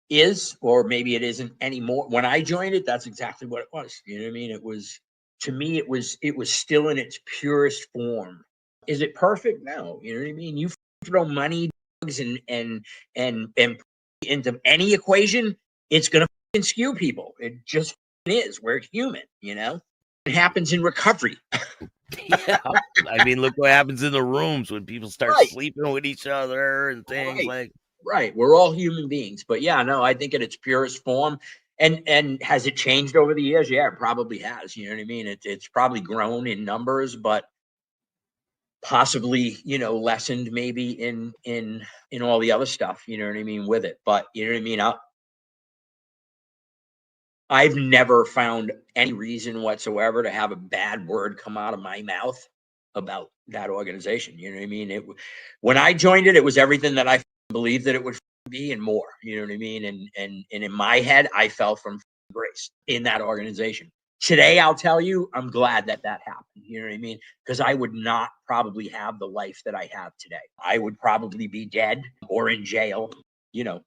S1: is, or maybe it isn't anymore. When I joined it, that's exactly what it was. You know what I mean? It was, to me, it was still in its purest form. Is it perfect? No. You know what I mean? You throw money, drugs, and into any equation, it's gonna skew people. It just is. We're human, you know. It happens in recovery.
S2: Yeah, I mean, look what happens in the rooms when people start
S1: Right.
S2: sleeping with each other and things like.
S1: Right. We're all human beings. But yeah, no, I think in its purest form. And has it changed over the years? Yeah, it probably has. You know what I mean? It's probably grown in numbers, but possibly, you know, lessened maybe in all the other stuff, you know what I mean, with it. But you know what I mean? I've never found any reason whatsoever to have a bad word come out of my mouth about that organization. You know what I mean? When I joined it, it was everything that I believed that it would be and more. You know what I mean? And in my head, I fell from grace in that organization. Today, I'll tell you, I'm glad that happened. You know what I mean? Because I would not probably have the life that I have today. I would probably be dead or in jail, you know,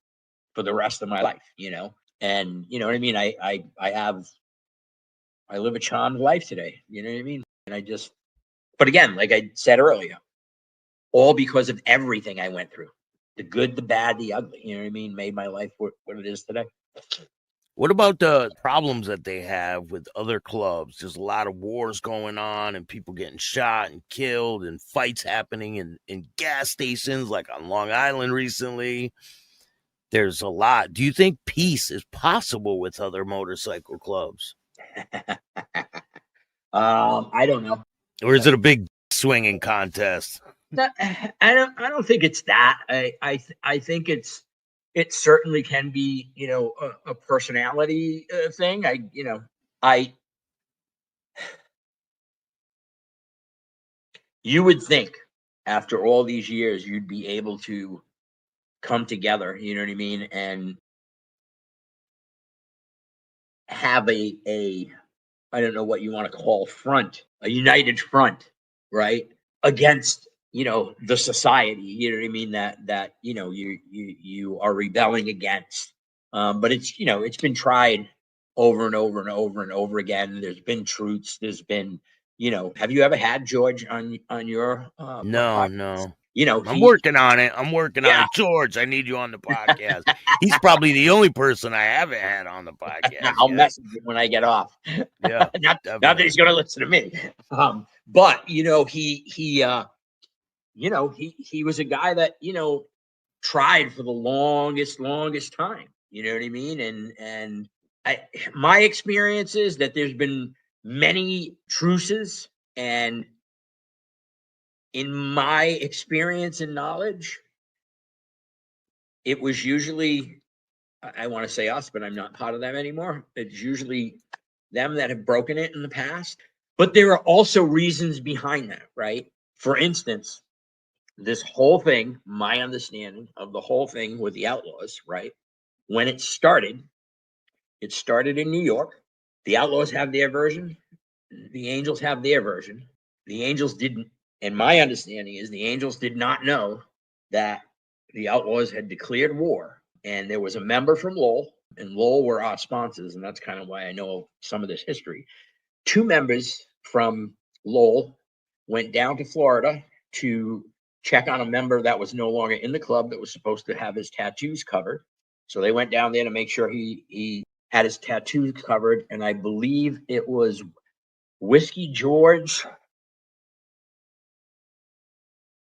S1: for the rest of my life, you know. And you know what I mean? I live a charmed life today. You know what I mean? And but again, like I said earlier, all because of everything I went through, the good, the bad, the ugly, you know what I mean? Made my life what it is today.
S2: What about the problems that they have with other clubs? There's a lot of wars going on and people getting shot and killed and fights happening in gas stations like on Long Island recently. There's a lot. Do you think peace is possible with other motorcycle clubs?
S1: I don't know.
S2: Or is it a big swinging contest?
S1: I don't think it's that. I think it certainly can be, you know, a personality thing. I you would think after all these years you'd be able to come together, you know what I mean, and have a I don't know what you want to call front, a united front, right? Against, you know, the society, you know what I mean, that you know you are rebelling against. But it's, you know, it's been tried over and over and over and over again. There's been truths, there's been, you know, have you ever had George on your
S2: No,
S1: podcast?
S2: no.
S1: You know,
S2: I'm working on it.
S1: yeah.
S2: George, I need you on the podcast. He's probably the only person I haven't had on the podcast
S1: I'll
S2: yet.
S1: message him when I get off.
S2: Yeah,
S1: Not that he's going to listen to me. But you know, you know, he was a guy that, you know, tried for the longest time. You know what I mean? And my experience is that there's been many truces, and in my experience and knowledge, it was usually, I want to say us, but I'm not part of them anymore. It's usually them that have broken it in the past. But there are also reasons behind that, right? For instance, this whole thing, my understanding of the whole thing with the Outlaws, right? When it started in New York. The Outlaws have their version. The Angels have their version. The Angels didn't, and my understanding is the Angels did not know that the Outlaws had declared war. And there was a member from Lowell, and Lowell were our sponsors, and that's kind of why I know some of this history. Two members from Lowell went down to Florida to check on a member that was no longer in the club that was supposed to have his tattoos covered. So they went down there to make sure he had his tattoos covered, and I believe it was Whiskey George.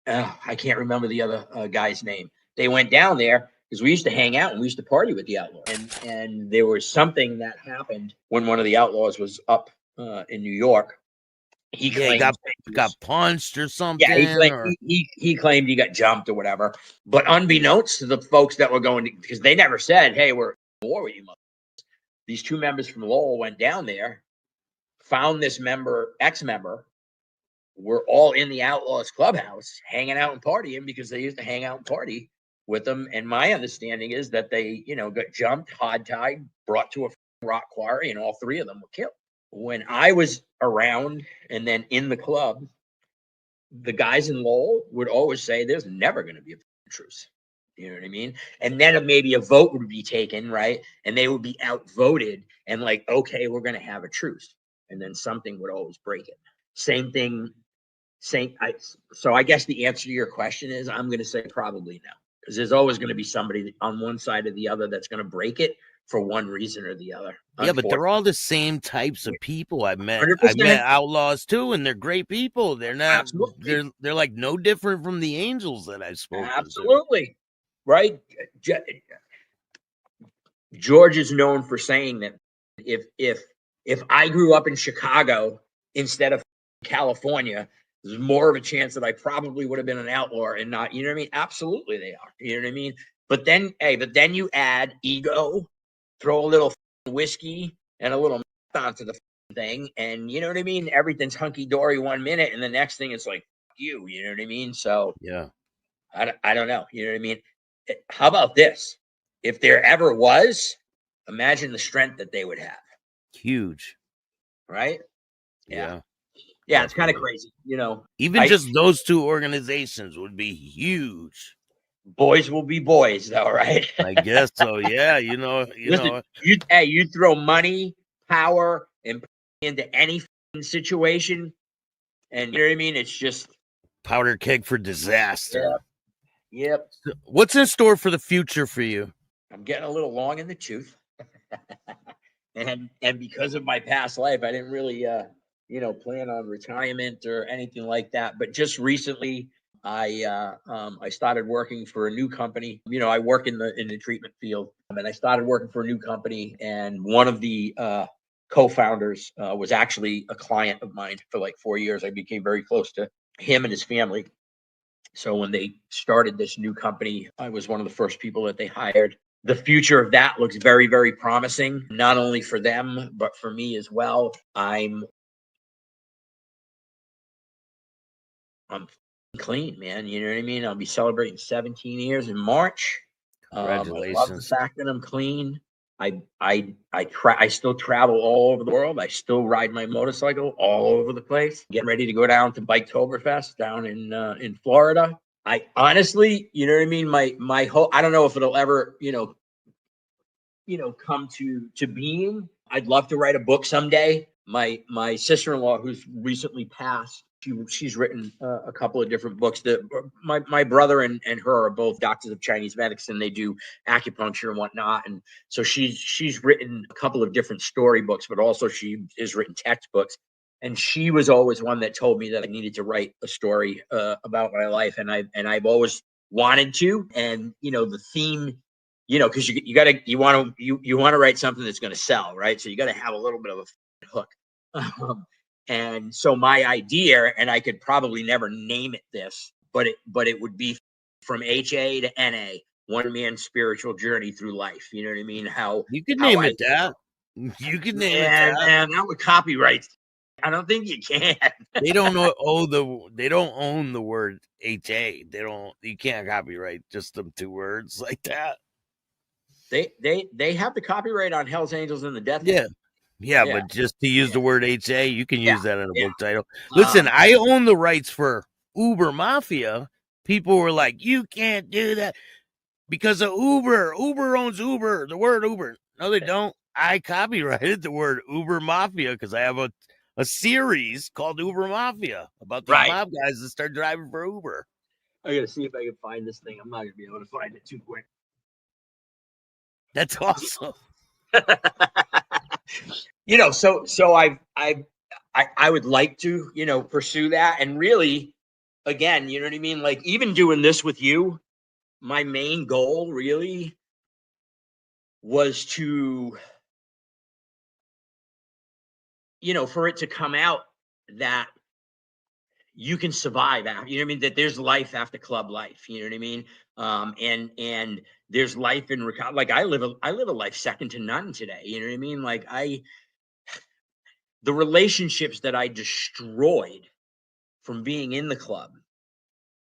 S1: I can't remember the other guy's name. They went down there because we used to hang out and we used to party with the Outlaws. And there was something that happened when one of the Outlaws was up in New York, He
S2: Yeah, he
S1: claims that
S2: got punched or
S1: yeah,
S2: something, or
S1: he claimed he got jumped or whatever. But unbeknownst to the folks that were going, because they never said, "Hey, we're at war with you." These two members from Lowell went down there, found this ex-member, were all in the Outlaws clubhouse, hanging out and partying because they used to hang out and party with them. And my understanding is that they, got jumped, hogtied, brought to a rock quarry, and all three of them were killed. When I was around and then in the club, the guys in Lowell would always say, "There's never going to be a truce." You know what I mean? And then maybe a vote would be taken, right? And they would be outvoted, and like, okay, we're going to have a truce, and then something would always break it. Same thing. So I guess the answer to your question is I'm going to say probably no, because there's always going to be somebody on one side or the other that's going to break it for one reason or the other.
S2: yeah, but they're all the same types of people. I've met
S1: 100%.
S2: outlaws too, and they're great people. They're not.
S1: Absolutely.
S2: They're like no different from the angels that I've spoken to.
S1: Absolutely. Right. George is known for saying that if I grew up in Chicago instead of California, there's more of a chance that I probably would have been an outlaw and not, you know what I mean? Absolutely they are. You know what I mean? But then you add ego, throw a little whiskey and a little onto the thing, and you know what I mean? Everything's hunky dory 1 minute, and the next thing it's like you know what I mean? So
S2: Yeah.
S1: I don't know. You know what I mean? How about this? If there ever was, imagine the strength that they would have.
S2: Huge.
S1: Right?
S2: Yeah.
S1: Yeah, it's kind of crazy.
S2: Even just those two organizations would be huge.
S1: Boys will be boys, though, right?
S2: I guess so. Yeah,
S1: Listen, you throw money, power, and into any situation, and you know what I mean. It's just
S2: powder keg for disaster.
S1: Yep.
S2: So what's in store for the future for you?
S1: I'm getting a little long in the tooth, and because of my past life, I didn't really, plan on retirement or anything like that. But just recently, I started working for a new company. I work in the treatment field, and I started working for a new company. And one of the co-founders was actually a client of mine for like 4 years. I became very close to him and his family. So when they started this new company, I was one of the first people that they hired. The future of that looks very, very promising, not only for them, but for me as well. I'm clean, man. You know what I mean? I'll be celebrating 17 years in March.
S2: Congratulations.
S1: I love the fact that I'm clean. I still travel all over the world. I still ride my motorcycle all over the place. Getting ready to go down to Biketoberfest down in Florida. I honestly, you know what I mean? My whole, I don't know if it'll ever, come to being. I'd love to write a book someday. My sister-in-law, who's recently passed, she's written a couple of different books. My brother and her are both doctors of Chinese medicine. They do acupuncture and whatnot, and so she's written a couple of different storybooks, but also she has written textbooks. And she was always one that told me that I needed to write a story about my life, and I've always wanted to. And the theme, because you want to write something that's going to sell, right? So you got to have a little bit of a hook. And so my idea, and I could probably never name it this, but it would be from HA to NA, one man's spiritual journey through life. You know what I mean? How
S2: you could name it that. You could name it that.
S1: Man, that would copyright. I don't think you can.
S2: They don't they don't own the word HA. You can't copyright just them two words like that.
S1: They have the copyright on Hell's Angels and the Death.
S2: Yeah, but just to use the word HA, you can use that in a book title. Listen, I own the rights for Uber Mafia. People were like, you can't do that because of Uber. Uber owns Uber, the word Uber. No, they don't. I copyrighted the word Uber Mafia because I have a series called Uber Mafia about these mob guys that start driving for Uber.
S1: I gotta see if I can find this thing. I'm not gonna be able to find it too quick.
S2: That's awesome.
S1: So I would like to, pursue that. And really, again, you know what I mean? Like even doing this with you, my main goal really was to, for it to come out that you can survive after, you know what I mean? That there's life after club life, you know what I mean? And there's life in recovery. Like I live a life second to none today. You know what I mean? Like the relationships that I destroyed from being in the club,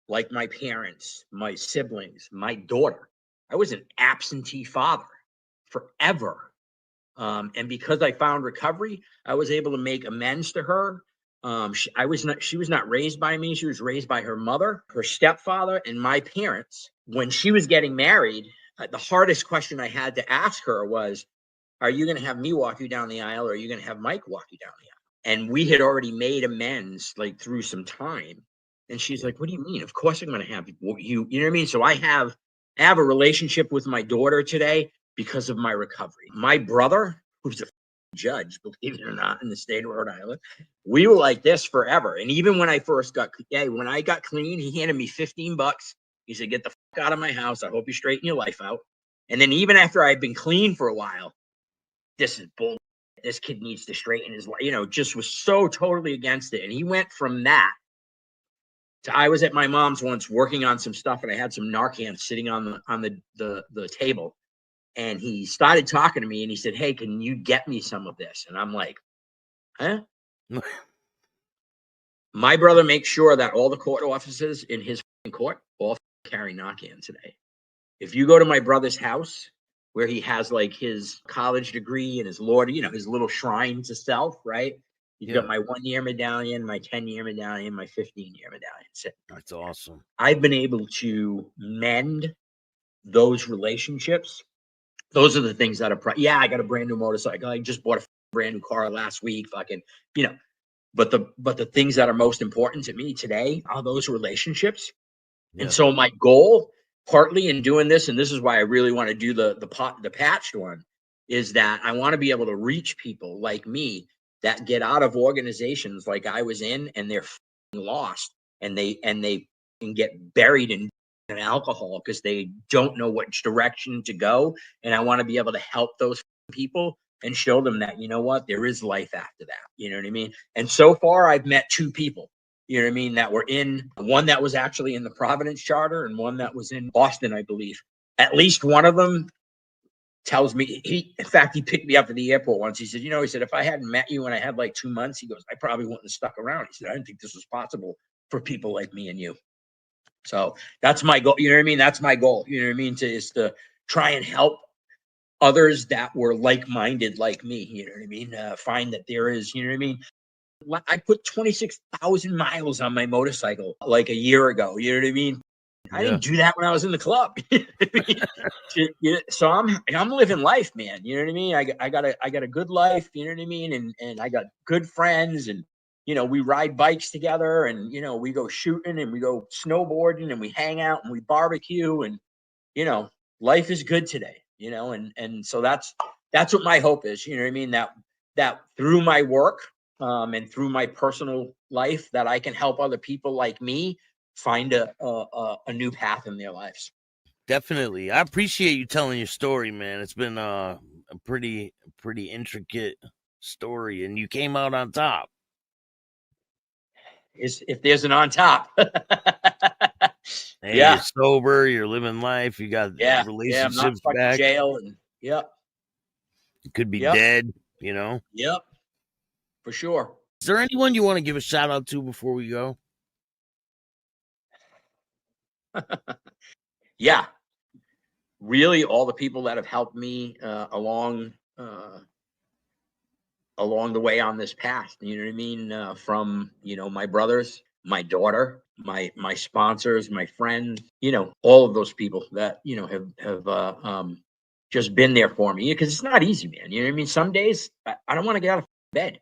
S1: like my parents, my siblings, my daughter. I was an absentee father forever. And because I found recovery, I was able to make amends to her. She was not raised by me. She was raised by her mother, her stepfather, and my parents. When she was getting married, the hardest question I had to ask her was, are you going to have me walk you down the aisle, or are you going to have Mike walk you down the aisle? And we had already made amends, like through some time. And she's like, what do you mean? Of course I'm going to have you, you know what I mean? So I have a relationship with my daughter today because of my recovery. My brother, who's a judge, believe it or not, in the state of Rhode Island, we were like this forever. And even when I first got clean, he handed me $15. He said, get the fuck out of my house. I hope you straighten your life out. And then even after I'd been clean for a while, this is bull. This kid needs to straighten his life, just was so totally against it. And he went from that to, I was at my mom's once working on some stuff, and I had some Narcan sitting on the table. And he started talking to me, and he said, hey, can you get me some of this? And I'm like, huh? My brother makes sure that all the court officers in his court all carry Narcan today. If you go to my brother's house, where he has like his college degree and his law, his little shrine to self, right? He's got my 1-year medallion, my 10-year medallion, my 15-year medallion.
S2: That's awesome.
S1: I've been able to mend those relationships. Those are the things that are, I got a brand new motorcycle. I just bought a brand new car last week, but the things that are most important to me today are those relationships. Yeah. And so my goal, partly in doing this, and this is why I really want to do the patched one, is that I want to be able to reach people like me that get out of organizations like I was in, and they're lost, and they can get buried in alcohol because they don't know which direction to go. And I want to be able to help those people and show them that, you know what, there is life after that. You know what I mean? And so far I've met 2 people, you know what I mean, that were in, one that was actually in the Providence charter and one that was in Boston, I believe. At least one of them tells me, in fact, he picked me up at the airport once. He said, he said, if I hadn't met you when I had like 2 months, he goes, I probably wouldn't have stuck around. He said, I didn't think this was possible for people like me and you. So that's my goal. You know what I mean? That's my goal. You know what I mean? Is to try and help others that were like-minded like me. You know what I mean? Find that there is, you know what I mean? I put 26,000 miles on my motorcycle like a year ago. You know what I mean? I didn't do that when I was in the club. So I'm living life, man. You know what I mean? I got a good life. You know what I mean? And I got good friends, and we ride bikes together, and we go shooting, and we go snowboarding, and we hang out, and we barbecue, and life is good today. And so that's what my hope is. You know what I mean? That through my work, and through my personal life, that I can help other people like me find a new path in their lives.
S2: Definitely. I appreciate you telling your story, man. It's been a pretty intricate story, and you came out on top.
S1: If there's an on top.
S2: Hey, you're sober, you're living life, you got relationships
S1: I'm not
S2: back.
S1: In jail, and
S2: you could be dead,
S1: Yep, for sure.
S2: Is there anyone you want to give a shout out to before we go?
S1: Yeah, really, all the people that have helped me along the way on this path. You know what I mean? From my brothers, my daughter, my sponsors, my friends. All of those people that have just been there for me, because it's not easy, man. You know what I mean? Some days I don't want to get out of bed.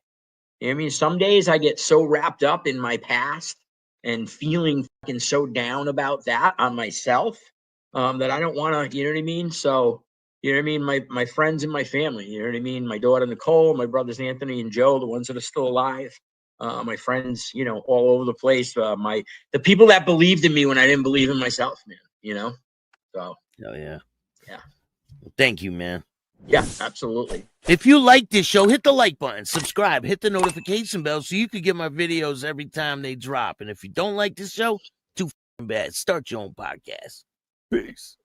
S1: You know what I mean? Some days I get so wrapped up in my past and feeling fucking so down about that on myself, that I don't want to, you know what I mean? So, you know what I mean? My friends and my family, you know what I mean? My daughter, Nicole, my brothers, Anthony and Joe, the ones that are still alive, my friends, all over the place, the people that believed in me when I didn't believe in myself, man, So.
S2: Oh, yeah.
S1: Yeah.
S2: Thank you, man.
S1: Yeah, absolutely.
S2: If you like this show, hit the like button, subscribe, hit the notification bell so you can get my videos every time they drop. And if you don't like this show, too bad. Start your own podcast. Peace.